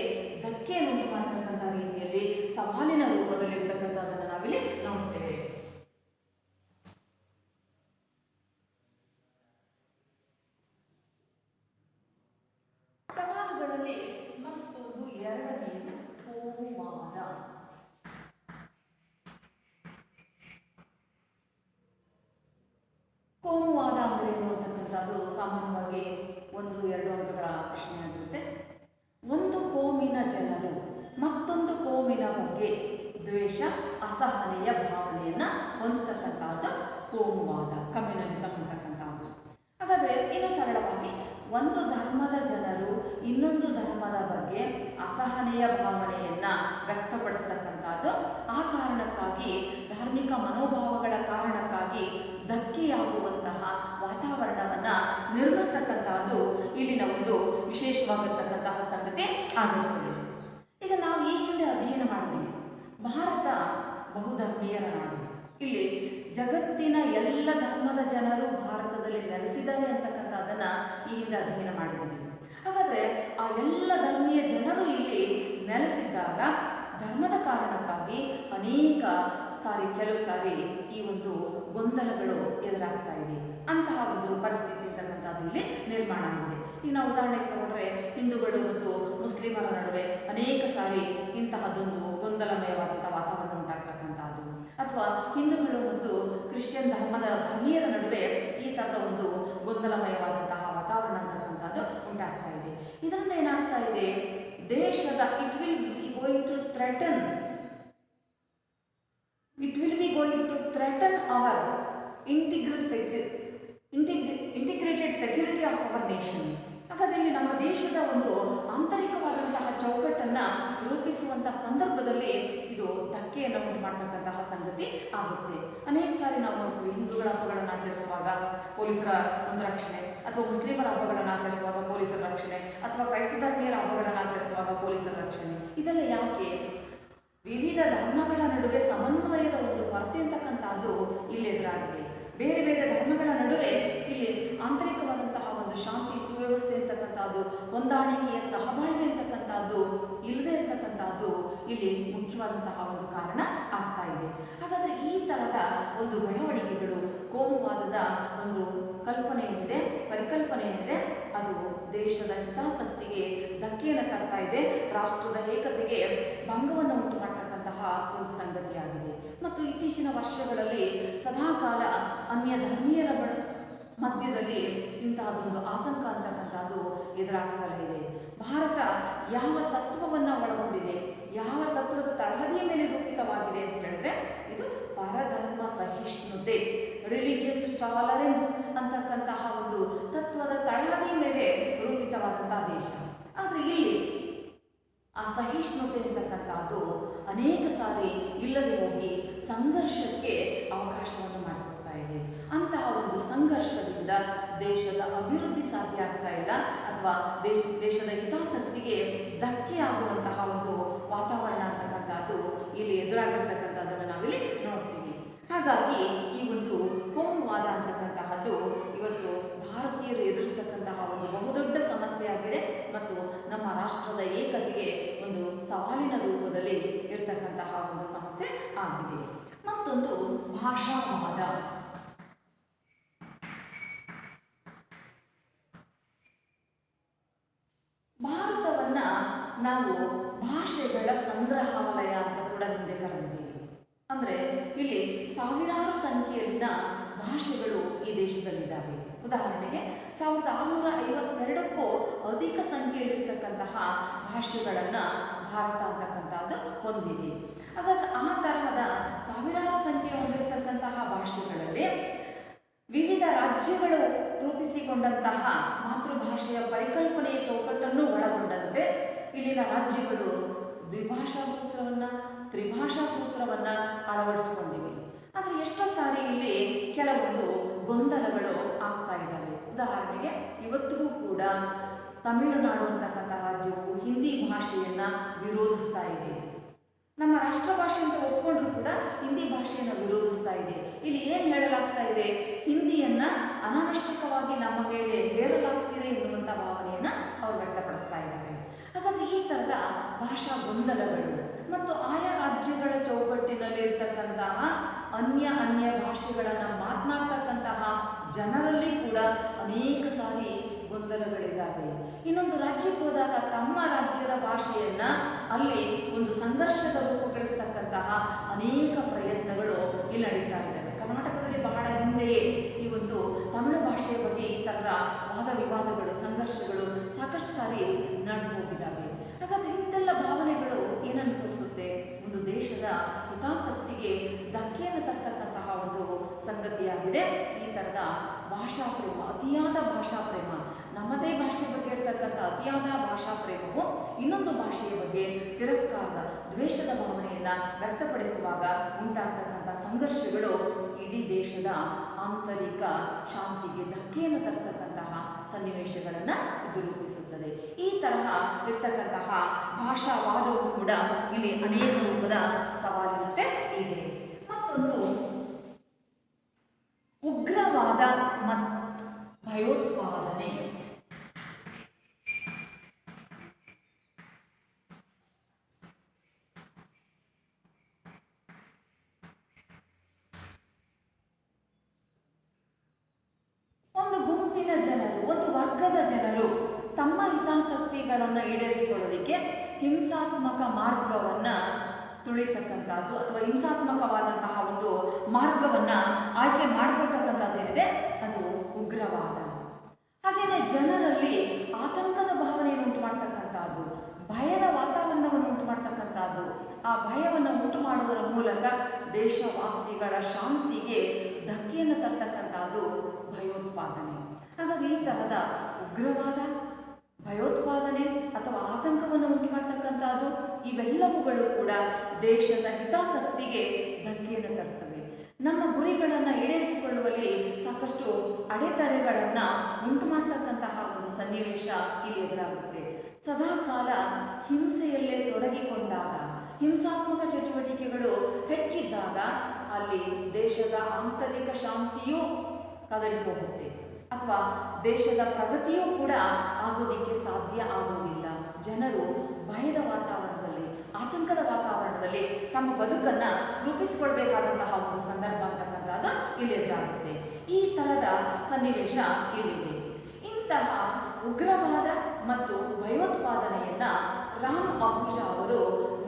ಧಕ್ಕೆಯನ್ನು ಮಾಡತಕ್ಕಂಥ ರೀತಿಯಲ್ಲಿ ಸವಾಲಿನ ರೂಪದಲ್ಲಿ ಇರತಕ್ಕಂಥದ್ದನ್ನು ನಾವಿಲ್ಲಿ ನೋಡ್ತೇವೆ. ಸವಾಲುಗಳಲ್ಲಿ ಮತ್ತೊಂದು ಎರಡನೆಯದು ಕೋಮುವಾದ. ಕೋಮುವಾದ ಅಂದರೆ ಏನು ಅಂತಕ್ಕಂಥದ್ದು ಸಾಮಾನ್ಯವಾಗಿ 1-2 ಅಂಕಗಳ ಪ್ರಶ್ನೆಯಾಗಿರುತ್ತೆ. ಒಂದು ಕೋಮಿನ ಜನರು ಮತ್ತೊಂದು ಕೋಮಿನ ಬಗ್ಗೆ ದ್ವೇಷ, ಅಸಹನೆಯ ಭಾವನೆಯನ್ನು ಹೊಂದತಕ್ಕಂಥದ್ದು ಕೋಮುವಾದ, ಕಮ್ಯುನಲಿಸಂ ಅಂತಕ್ಕಂಥದ್ದು. ಹಾಗಾದರೆ ಇನ್ನು ಸರಳವಾಗಿ ಒಂದು ಧರ್ಮದ ಜನರು ಇನ್ನೊಂದು ಧರ್ಮದ ಬಗ್ಗೆ ಅಸಹನೆಯ ಭಾವನೆಯನ್ನು ವ್ಯಕ್ತಪಡಿಸ್ತಕ್ಕಂಥದ್ದು, ಆ ಕಾರಣಕ್ಕಾಗಿ ಧಾರ್ಮಿಕ ಮನೋಭಾವಗಳ ಕಾರಣಕ್ಕಾಗಿ ಧಕ್ಕೆಯಾಗುವಂತಹ ವಾತಾವರಣವನ್ನು ನಿರ್ಮಿಸ್ತಕ್ಕಂಥದ್ದು ಇಲ್ಲಿನ ಒಂದು ವಿಶೇಷವಾಗಿರ್ತಕ್ಕಂತಹ ಸಂಗತಿ ಆಗಿರುತ್ತದೆ. ಈಗ ನಾವು ಈ ಹಿಂದೆ ಅಧ್ಯಯನ ಮಾಡಿದ್ದೀವಿ, ಭಾರತ ಬಹುಧರ್ಮೀಯರ ನಾಡು. ಇಲ್ಲಿ ಜಗತ್ತಿನ ಎಲ್ಲ ಧರ್ಮದ ಜನರು ಭಾರತದಲ್ಲಿ ನೆಲೆಸಿದ್ದಾರೆ ಅಂತಕ್ಕಂಥದ್ದನ್ನು ಈ ಹಿಂದೆ ಅಧ್ಯಯನ ಮಾಡಿದ್ದೀವಿ. ಹಾಗಾದರೆ ಆ ಎಲ್ಲ ಧರ್ಮೀಯ ಜನರು ಇಲ್ಲಿ ನೆಲೆಸಿದ್ದಾಗ ಧರ್ಮದ ಕಾರಣಕ್ಕಾಗಿ ಅನೇಕ ಕೆಲವು ಸಾರಿ ಈ ಒಂದು ಗೊಂದಲಗಳು ಎದುರಾಗ್ತಾ ಇದೆ. ಅಂತಹ ಒಂದು ಪರಿಸ್ಥಿತಿ ಇರ್ತಕ್ಕಂಥದ್ದು ಇಲ್ಲಿ ನಿರ್ಮಾಣ ಆಗಿದೆ. ಈಗ ನಾವು ಉದಾಹರಣೆಗೆ ತಗೊಂಡ್ರೆ ಹಿಂದೂಗಳು ಮತ್ತು ಮುಸ್ಲಿಮರ ನಡುವೆ ಅನೇಕ ಸಾರಿ ಇಂತಹದ್ದೊಂದು ಗೊಂದಲಮಯವಾದಂಥ ವಾತಾವರಣ ಉಂಟಾಗ್ತಕ್ಕಂಥದ್ದು, ಅಥವಾ ಹಿಂದೂಗಳು ಮತ್ತು ಕ್ರಿಶ್ಚಿಯನ್ ಧರ್ಮೀಯರ ನಡುವೆ ಈ ಥರದ ಒಂದು ಗೊಂದಲಮಯವಾದಂತಹ ವಾತಾವರಣ ಅಂತಕ್ಕಂಥದ್ದು ಉಂಟಾಗ್ತಾ ಇದೆ. ಇದರಿಂದ ಏನಾಗ್ತಾ ಇದೆ, ದೇಶದ it will be going to threaten our integrated security of our nation. ಹಾಗಾದರೆ ಇಲ್ಲಿ ನಮ್ಮ ದೇಶದ ಒಂದು ಆಂತರಿಕವಾದಂತಹ ಚೌಕಟ್ಟನ್ನು ರೂಪಿಸುವಂತಹ ಸಂದರ್ಭದಲ್ಲಿ ಇದು ಧಕ್ಕೆಯನ್ನು ಉಂಟು ಮಾಡ್ತಕ್ಕಂತಹ ಸಂಗತಿ ಆಗುತ್ತೆ. ಅನೇಕ ಸಾರಿ ನಾವು ನೋಡ್ತೀವಿ, ಹಿಂದೂಗಳ ಹಬ್ಬಗಳನ್ನು ಆಚರಿಸುವಾಗ ಪೊಲೀಸರ ಒಂದು ರಕ್ಷಣೆ, ಅಥವಾ ಮುಸ್ಲಿಮರ ಹಬ್ಬಗಳನ್ನು ಆಚರಿಸುವಾಗ ಪೊಲೀಸರ ರಕ್ಷಣೆ, ಅಥವಾ ಕ್ರೈಸ್ತ ಧರ್ಮೀಯರ ಹಬ್ಬಗಳನ್ನು ಆಚರಿಸುವಾಗ ಪೊಲೀಸರ ರಕ್ಷಣೆ. ಇದೆಲ್ಲ ಯಾಕೆ? ವಿವಿಧ ಧರ್ಮಗಳ ನಡುವೆ ಸಮನ್ವಯದ ಒಂದು ಕೊರತೆ ಅಂತಕ್ಕಂಥದ್ದು ಇಲ್ಲಿ ಎದುರಾಗಿದೆ. ಬೇರೆ ಬೇರೆ ಧರ್ಮಗಳ ನಡುವೆ ಇಲ್ಲಿ ಆಂತರಿಕವಾದಂತಹ ಒಂದು ಶಾಂತಿ, ಸುವ್ಯವಸ್ಥೆ ಅಂತಕ್ಕಂಥದ್ದು, ಹೊಂದಾಣಿಕೆಯ ಸಹಬಾಳ್ವೆ ಅಂತಕ್ಕಂಥದ್ದು ಇಲ್ಲದೆ ಇರತಕ್ಕಂಥದ್ದು ಇಲ್ಲಿ ಮುಖ್ಯವಾದಂತಹ ಒಂದು ಕಾರಣ ಆಗ್ತಾ ಇದೆ. ಹಾಗಾದರೆ ಈ ಥರದ ಒಂದು ಬೆಳವಣಿಗೆಗಳು, ಕೋಮುವಾದದ ಒಂದು ಪರಿಕಲ್ಪನೆ ಏನಿದೆ ಅದು ದೇಶದ ಹಿತಾಸಕ್ತಿಗೆ ಧಕ್ಕೆಯನ್ನು ತರ್ತಾ ಇದೆ, ರಾಷ್ಟ್ರದ ಏಕತೆಗೆ ಭಂಗವನ್ನು ಉಂಟು ಮಾಡ್ತಕ್ಕಂತಹ ಒಂದು ಸಂಗತಿಯಾಗಿದೆ. ಮತ್ತು ಇತ್ತೀಚಿನ ವರ್ಷಗಳಲ್ಲಿ ಸದಾಕಾಲ ಅನ್ಯ ಧರ್ಮೀಯರ ಮಧ್ಯದಲ್ಲಿ ಇಂತಹದೊಂದು ಆತಂಕ ಅಂತಕ್ಕಂಥದ್ದು ಎದುರಾಗ್ತಲೇ ಇದೆ. ಭಾರತ ಯಾವ ತತ್ವವನ್ನು ಒಳಗೊಂಡಿದೆ, ಯಾವ ತತ್ವದ ತಳಹದಿಯ ಮೇಲೆ ರೂಪಿತವಾಗಿದೆ ಅಂತ ಹೇಳಿದ್ರೆ ಇದು ಪರಧರ್ಮ ಸಹಿಷ್ಣುತೆ, ರಿಲಿಜಿಯಸ್ ಟಾಲರೆನ್ಸ್ ಅಂತಕ್ಕಂತಹ ಒಂದು ತತ್ವದ ತಳಹದಿಯ ಮೇಲೆ ರೂಪಿತವಾದಂತಹ ದೇಶ. ಆದರೆ ಇಲ್ಲಿ ಆ ಸಹಿಷ್ಣುತೆ ಅಂತಕ್ಕಂಥದ್ದು ಅನೇಕ ಸಾರಿ ಇಲ್ಲದೆ ಹೋಗಿ ಸಂಘರ್ಷಕ್ಕೆ ಅವಕಾಶವನ್ನು ಮಾಡಿಕೊಡ್ತಾ ಇದೆ. ಅಂತಹ ಒಂದು ಸಂಘರ್ಷದಿಂದ ದೇಶದ ಅಭಿವೃದ್ಧಿ ಸಾಧ್ಯ ಆಗ್ತಾ ಇಲ್ಲ, ಅಥವಾ ದೇಶದ ಹಿತಾಸಕ್ತಿಗೆ ಧಕ್ಕೆ ಆಗುವಂತಹ ಒಂದು ವಾತಾವರಣ ಅಂತಕ್ಕಂಥದ್ದು ಇಲ್ಲಿ ಎದುರಾಗಿರ್ತಕ್ಕಂಥದ್ದನ್ನು ನಾವಿಲ್ಲಿ ನೋಡ್ತೀವಿ. ಹಾಗಾಗಿ ಈ ಒಂದು ಕೋಮುವಾದ ಅಂತಕ್ಕಂತಹದ್ದು ಇವತ್ತು ಭಾರತೀಯರು ಎದುರಿಸ್ತಕ್ಕಂತಹ ಒಂದು ಬಹುದೊಡ್ಡ ಸಮಸ್ಯೆಯಾಗಿದೆ ಮತ್ತು ನಮ್ಮ ರಾಷ್ಟ್ರದ ಏಕತೆಗೆ ಒಂದು ಸವಾಲಿನ ರೂಪದಲ್ಲಿ ಇರತಕ್ಕಂತಹ ಒಂದು ಸಮಸ್ಯೆ ಆಗಿದೆ. ಮತ್ತೊಂದು ಭಾಷಾವಾದ. ಭಾರತವನ್ನ ನಾವು ಭಾಷೆಗಳ ಸಂಗ್ರಹಾಲಯ ಅಂತ ಕೂಡ ಹಿಂದೆ ಕರೆದಿದ್ದೀವಿ. ಅಂದರೆ ಇಲ್ಲಿ ಸಾವಿರಾರು ಸಂಖ್ಯೆಯಲ್ಲಿನ ಭಾಷೆಗಳು ಈ ದೇಶದಲ್ಲಿದ್ದಾವೆ. ಉದಾಹರಣೆಗೆ 1652ಕ್ಕೂ ಅಧಿಕ ಸಂಖ್ಯೆಯಲ್ಲಿರ್ತಕ್ಕಂತಹ ಭಾಷೆಗಳನ್ನು ಭಾರತ ಅಂತಕ್ಕಂಥದ್ದು ಹೊಂದಿದೆ. ಹಾಗಾದ್ರೆ ಆ ತರಹದ ಸಾವಿರಾರು ಸಂಖ್ಯೆ ಹೊಂದಿರತಕ್ಕಂತಹ ಭಾಷೆಗಳಲ್ಲಿ ವಿವಿಧ ರಾಜ್ಯಗಳು ರೂಪಿಸಿಕೊಂಡಂತಹ ಮಾತೃಭಾಷೆಯ ಪರಿಕಲ್ಪನೆಯ ಚೌಕಟ್ಟನ್ನು ಒಳಗೊಂಡಂತೆ ಇಲ್ಲಿನ ರಾಜ್ಯಗಳು ದ್ವಿಭಾಷಾ ಸೂತ್ರವನ್ನು, ತ್ರಿಭಾಷಾ ಸೂತ್ರವನ್ನು ಅಳವಡಿಸಿಕೊಂಡಿವೆ. ಆದರೆ ಎಷ್ಟೋ ಸಾರಿ ಇಲ್ಲಿ ಕೆಲವೊಂದು ಗೊಂದಲಗಳು ಆಗ್ತಾ ಇದ್ದಾವೆ. ಉದಾಹರಣೆಗೆ ಇವತ್ತಿಗೂ ಕೂಡ ತಮಿಳುನಾಡು ಅಂತಕ್ಕಂಥ ರಾಜ್ಯವು ಹಿಂದಿ ಭಾಷೆಯನ್ನು ವಿರೋಧಿಸ್ತಾ ಇದೆ. ನಮ್ಮ ರಾಷ್ಟ್ರ ಭಾಷೆ ಅಂತ ಒಪ್ಕೊಂಡ್ರು ಕೂಡ ಹಿಂದಿ ಭಾಷೆಯನ್ನು ವಿರೋಧಿಸ್ತಾ ಇದೆ. ಇಲ್ಲಿ ಏನು ಹೇಳಲಾಗ್ತಾ ಇದೆ, ಹಿಂದಿಯನ್ನು ಅನಾವಶ್ಯಕವಾಗಿ ನಮ್ಮ ಮೇಲೆ ಹೇರಲಾಗ್ತಿದೆ ಎನ್ನುವಂಥ ಭಾವನೆಯನ್ನು ಅವರು ವ್ಯಕ್ತಪಡಿಸ್ತಾ ಇದ್ದಾರೆ. ಹಾಗಾದರೆ ಈ ಥರದ ಭಾಷಾ ಗೊಂದಲಗಳು ಮತ್ತು ಆಯಾ ರಾಜ್ಯಗಳ ಚೌಕಟ್ಟಿನಲ್ಲಿರ್ತಕ್ಕಂತಹ ಅನ್ಯ ಭಾಷೆಗಳನ್ನು ಮಾತನಾಡ್ತಕ್ಕಂತಹ ಜನರಲ್ಲಿ ಕೂಡ ಅನೇಕ ಸಾರಿ ಗೊಂದಲಗಳಿದ್ದಾವೆ. ಇನ್ನೊಂದು ರಾಜ್ಯಕ್ಕೆ ಹೋದಾಗ ತಮ್ಮ ರಾಜ್ಯದ ಭಾಷೆಯನ್ನು ಅಲ್ಲಿ ಒಂದು ಸಂಘರ್ಷದ ರೂಪಗೊಳಿಸ್ತಕ್ಕಂತಹ ಅನೇಕ ಪ್ರಯತ್ನಗಳು ಇಲ್ಲಿ ನಡೀತಾ ಇದ್ದಾವೆ. ಕರ್ನಾಟಕದಲ್ಲಿ ಬಹಳ ಹಿಂದೆಯೇ ಈ ಒಂದು ತಮಿಳು ಭಾಷೆಯ ಬಗ್ಗೆ ಈ ಥರದ ವಾದ ವಿವಾದಗಳು, ಸಂಘರ್ಷಗಳು ಸಾಕಷ್ಟು ಸಾರಿ ನಡೆದು ಹೋಗಿದ್ದಾವೆ. ಹಾಗಾದರೆ ಇಂತೆಲ್ಲ ಭಾವನೆಗಳು ಏನನ್ನು ತೋರಿಸುತ್ತೆ? ಒಂದು ದೇಶದ ಹಿತಾಸಕ್ತಿಗೆ ಧಕ್ಕೆಯನ್ನು ತರ್ತಕ್ಕಂತಹ ಒಂದು ಸಂಗತಿಯಾಗಿದೆ ಈ ಥರದ ಭಾಷಾ ಪ್ರೇಮ, ಅತಿಯಾದ ಭಾಷಾ ಪ್ರೇಮ. ನಮ್ಮದೇ ಭಾಷೆ ಬಗ್ಗೆ ಇರತಕ್ಕಂಥ ಅತಿಯಾದ ಭಾಷಾ ಪ್ರೇಮವು ಇನ್ನೊಂದು ಭಾಷೆಯ ಬಗ್ಗೆ ತಿರಸ್ಕಾರದ, ದ್ವೇಷದ ಭಾವನೆಯನ್ನು ವ್ಯಕ್ತಪಡಿಸುವಾಗ ಉಂಟಾಗ್ತಕ್ಕಂಥ ಸಂಘರ್ಷಗಳು ಇಡೀ ದೇಶದ ಆಂತರಿಕ ಶಾಂತಿಗೆ ಧಕ್ಕೆಯನ್ನು ತರ್ತಕ್ಕಂತಹ ಸನ್ನಿವೇಶಗಳನ್ನು ಇದು ರೂಪಿಸುತ್ತದೆ. ಈ ತರಹ ಇರ್ತಕ್ಕಂತಹ ಭಾಷಾವಾದವು ಕೂಡ ಇಲ್ಲಿ ಅನೇಕ ರೂಪದ ಸವಾಲಿನಂತೆ ಇದೆ. ಮತ್ತೊಂದು ಉಗ್ರವಾದ ಮತ್ತು ಭಯೋತ್ಪಾದನೆ. ಒಂದು ಗುಂಪಿನ ಜನರು, ಒಂದು ವರ್ಗದ ಜನರು ತಮ್ಮ ಹಿತಾಸಕ್ತಿಗಳನ್ನು ಈಡೇರಿಸಿಕೊಳ್ಳೋದಕ್ಕೆ ಹಿಂಸಾತ್ಮಕ ಮಾರ್ಗವನ್ನು ತುಳಿತಕ್ಕಂಥದ್ದು ಅಥವಾ ಹಿಂಸಾತ್ಮಕವಾದಂತಹ ಒಂದು ಮಾರ್ಗವನ್ನು ಆಯ್ಕೆ ಮಾಡಿಕೊಳ್ತಕ್ಕಂಥದ್ದೇನಿದೆ ಅದು ಉಗ್ರವಾದ. ಹಾಗೆಯೇ ಜನರಲ್ಲಿ ಆತಂಕದ ಭಾವನೆಯನ್ನು ಉಂಟು ಮಾಡ್ತಕ್ಕಂಥದ್ದು, ಭಯದ ವಾತಾವರಣವನ್ನು ಉಂಟು ಮಾಡ್ತಕ್ಕಂಥದ್ದು, ಆ ಭಯವನ್ನು ಉಂಟು ಮಾಡುವುದರ ಮೂಲಕ ದೇಶವಾಸಿಗಳ ಶಾಂತಿಗೆ ಧಕ್ಕೆಯನ್ನು ತರ್ತಕ್ಕಂಥದ್ದು ಭಯೋತ್ಪಾದನೆ. ಹಾಗಾಗಿ ಈ ತರಹದ ಉಗ್ರವಾದ, ಭಯೋತ್ಪಾದನೆ ಅಥವಾ ಆತಂಕವನ್ನು ಉಂಟು ಮಾಡ್ತಕ್ಕಂಥದ್ದು ಇವೆಲ್ಲವುಗಳು ಕೂಡ ದೇಶದ ಹಿತಾಸಕ್ತಿಗೆ ಧಕ್ಕೆಯನ್ನು ತರ್ತವೆ. ನಮ್ಮ ಗುರಿಗಳನ್ನು ಈಡೇರಿಸಿಕೊಳ್ಳುವಲ್ಲಿ ಸಾಕಷ್ಟು ಅಡೆತಡೆಗಳನ್ನು ಉಂಟು ಮಾಡ್ತಕ್ಕಂತಹ ಒಂದು ಸನ್ನಿವೇಶ ಇಲ್ಲಿ ಎದುರಾಗುತ್ತೆ. ಸದಾಕಾಲ ಹಿಂಸೆಯಲ್ಲೇ ತೊಡಗಿಕೊಂಡಾಗ, ಹಿಂಸಾತ್ಮಕ ಚಟುವಟಿಕೆಗಳು ಹೆಚ್ಚಿದ್ದಾಗ ಅಲ್ಲಿ ದೇಶದ ಆಂತರಿಕ ಶಾಂತಿಯೂ ಕದಡಿ ಹೋಗುತ್ತೆ ಅಥವಾ ದೇಶದ ಪ್ರಗತಿಯೂ ಕೂಡ ಆಗೋದಕ್ಕೆ ಸಾಧ್ಯ ಆಗುವುದಿಲ್ಲ. ಜನರು ಭಯದ ವಾತಾವರಣದಲ್ಲಿ, ಆತಂಕದ ವಾತಾವರಣದಲ್ಲಿ ತಮ್ಮ ಬದುಕನ್ನು ರೂಪಿಸಿಕೊಳ್ಬೇಕಾದಂತಹ ಒಂದು ಸಂದರ್ಭ ಅಂತಕ್ಕಂಥದ್ದು ಇಲ್ಲಿ ಎದುರಾಗುತ್ತೆ. ಈ ಥರದ ಸನ್ನಿವೇಶ ಇಲ್ಲಿದೆ. ಇಂತಹ ಉಗ್ರವಾದ ಮತ್ತು ಭಯೋತ್ಪಾದನೆಯನ್ನ ರಾಮ್ ಅಹುಜಾ ಅವರು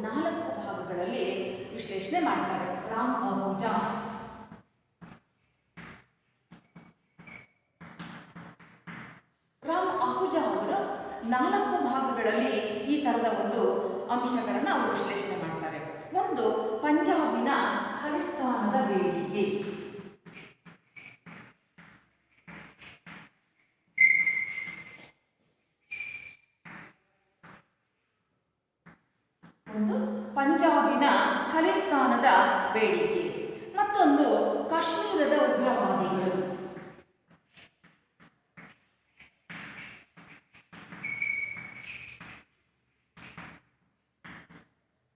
4 ಭಾಗಗಳಲ್ಲಿ ವಿಶ್ಲೇಷಣೆ ಮಾಡ್ತಾರೆ. ರಾಮ್ ಅಹುಜಾ ಅವರು 4 ಭಾಗಗಳಲ್ಲಿ ಈ ತರದ ಒಂದು ಅಂಶಗಳನ್ನು ಅವರು ವಿಶ್ಲೇಷಣೆ ಮಾಡ್ತಾರೆ. ಒಂದು, ಪಂಜಾಬಿನ ಖಲಿಸ್ತಾನದ ಬೇಡಿಕೆ. ಒಂದು, ಪಂಜಾಬಿನ ಖಲಿಸ್ತಾನದ ಬೇಡಿಕೆ. ಮತ್ತೊಂದು, ಕಾಶ್ಮೀರದ ಉಗ್ರವಾದಿಗಳು.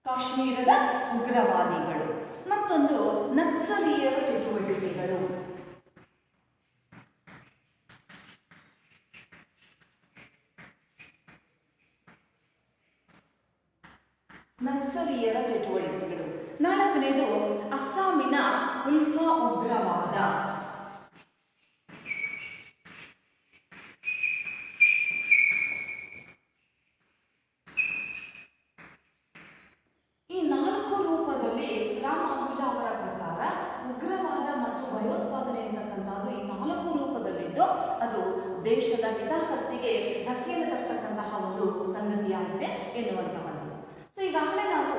ಕಾಶ್ಮೀರದ ಉಗ್ರವಾದಿಗಳು. ಮತ್ತೊಂದು, ನಕ್ಸಲೀಯರ ಚಟುವಟಿಕೆಗಳು. ನಕ್ಸಲೀಯರ ಚಟುವಟಿಕೆಗಳು. 4ನೇದು, ಅಸ್ಸಾಮಿನ ಉಲ್ಫಾ ಉಗ್ರವಾದ. ಈ 4 ರೂಪದಲ್ಲಿ ರಾಮ್ ಅಹುಜಾ ಅವರ ಪ್ರಕಾರ ಉಗ್ರವಾದ ಮತ್ತು ಭಯೋತ್ಪಾದನೆ ಅಂತಕ್ಕಂಥದ್ದು ಈ 4 ರೂಪದಲ್ಲಿದ್ದು ಅದು ದೇಶದ ಹಿತಾಸಕ್ತಿಗೆ ಧಕ್ಕೆಯನ್ನು ತಕ್ಕಂತಹ ಒಂದು ಸಂಗತಿಯಾಗಿದೆ ಎನ್ನುವಂತಹದ್ದು. ಸೊ ಈಗಾಗಲೇ ನಾವು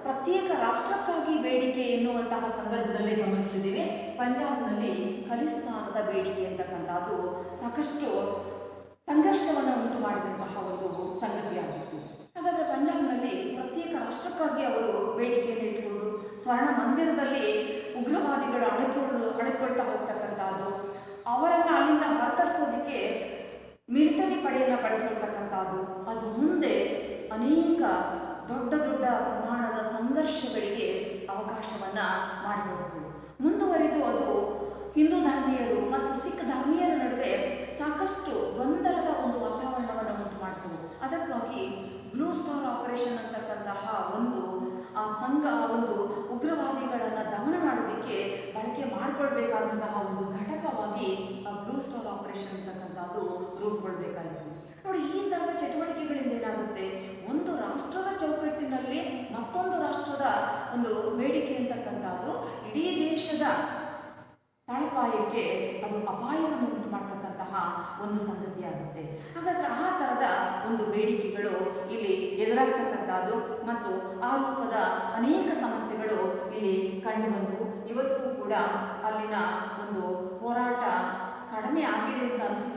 ಪ್ರತ್ಯೇಕ ರಾಷ್ಟ್ರಕ್ಕಾಗಿ ಬೇಡಿಕೆ ಎನ್ನುವಂತಹ ಸಂದರ್ಭದಲ್ಲಿ ಗಮನಿಸಿದ್ದೀವಿ. ಪಂಜಾಬ್ನಲ್ಲಿ ಖಲಿಸ್ತಾನದ ಬೇಡಿಕೆ ಅಂತಕ್ಕಂಥದ್ದು ಸಾಕಷ್ಟು ಸಂಘರ್ಷವನ್ನು ಉಂಟು ಮಾಡಿದಂತಹ ಒಂದು ಸಂಗತಿಯಾಗಿತ್ತು. ಹಾಗಾದರೆ ಪಂಜಾಬ್ನಲ್ಲಿ ಪ್ರತ್ಯೇಕ ರಾಷ್ಟ್ರಕ್ಕಾಗಿ ಅವರು ಬೇಡಿಕೆಯನ್ನು ಇಟ್ಟುಕೊಂಡು ಸ್ವರ್ಣ ಮಂದಿರದಲ್ಲಿ ಉಗ್ರವಾದಿಗಳು ಅಡಕೊಳ್ತಾ ಹೋಗ್ತಕ್ಕಂಥದ್ದು, ಅವರನ್ನು ಅಲ್ಲಿಂದ ಹೊರತರಿಸೋದಕ್ಕೆ ಮಿಲಿಟರಿ ಪಡೆಯನ್ನು ಬಳಸ್ಕೊಳ್ತಕ್ಕಂಥದ್ದು, ಅದು ಮುಂದೆ ಅನೇಕ ದೊಡ್ಡ ದೊಡ್ಡ ಪ್ರಮಾಣದ ಸಂಘರ್ಷಗಳಿಗೆ ಅವಕಾಶವನ್ನು ಮಾಡಿಕೊಡ್ತು. ಮುಂದುವರಿದು ಅದು ಹಿಂದೂ ಧರ್ಮೀಯರು ಮತ್ತು ಸಿಖ್ ಧರ್ಮೀಯರ ನಡುವೆ ಸಾಕಷ್ಟು ಗೊಂದಲದ ಒಂದು ವಾತಾವರಣವನ್ನು ಉಂಟು ಮಾಡ್ತು. ಅದಕ್ಕಾಗಿ ಬ್ಲೂ ಸ್ಟಾರ್ ಆಪರೇಷನ್ ಅಂತಕ್ಕಂತಹ ಒಂದು ಒಂದು ಉಗ್ರವಾದಿಗಳನ್ನು ದಮನ ಮಾಡೋದಕ್ಕೆ ಬಳಕೆ ಮಾಡಿಕೊಳ್ಬೇಕಾದಂತಹ ಒಂದು ಘಟಕವಾಗಿ ಆ ಬ್ಲೂ ಸ್ಟಾರ್ ಆಪರೇಷನ್ ಅಂತಕ್ಕಂಥದ್ದು ರೂಪುಗೊಳ್ಬೇಕಾಯಿತು. ನೋಡಿ, ಈ ಥರದ ಚಟುವಟಿಕೆಗಳಿಂದ ಏನಾಗುತ್ತೆ, ಒಂದು ರಾಷ್ಟ್ರದ ಚೌಕಟ್ಟಿನಲ್ಲಿ ಮತ್ತೊಂದು ರಾಷ್ಟ್ರದ ಒಂದು ಬೇಡಿಕೆ ಅಂತಕ್ಕಂಥದ್ದು ಇಡೀ ದೇಶದ ತಳಪಾಯಕ್ಕೆ ಅದು ಅಪಾಯವನ್ನು ಉಂಟು ಮಾಡ್ತಕ್ಕಂತಹ ಒಂದು ಸಂಗತಿಯಾಗುತ್ತೆ. ಹಾಗಾದರೆ ಆ ಥರದ ಒಂದು ಬೇಡಿಕೆಗಳು ಇಲ್ಲಿ ಎದುರಾಗ್ತಕ್ಕಂಥದ್ದು ಮತ್ತು ಆ ರೂಪದ ಅನೇಕ ಸಮಸ್ಯೆಗಳು ಇಲ್ಲಿ ಕಂಡುಬಂದು ಇವತ್ತಿಗೂ ಕೂಡ ಅಲ್ಲಿನ ಒಂದು ಹೋರಾಟ ಕಡಿಮೆ ಆಗಿದೆ ಅಂತ ಅನಿಸ್ತು.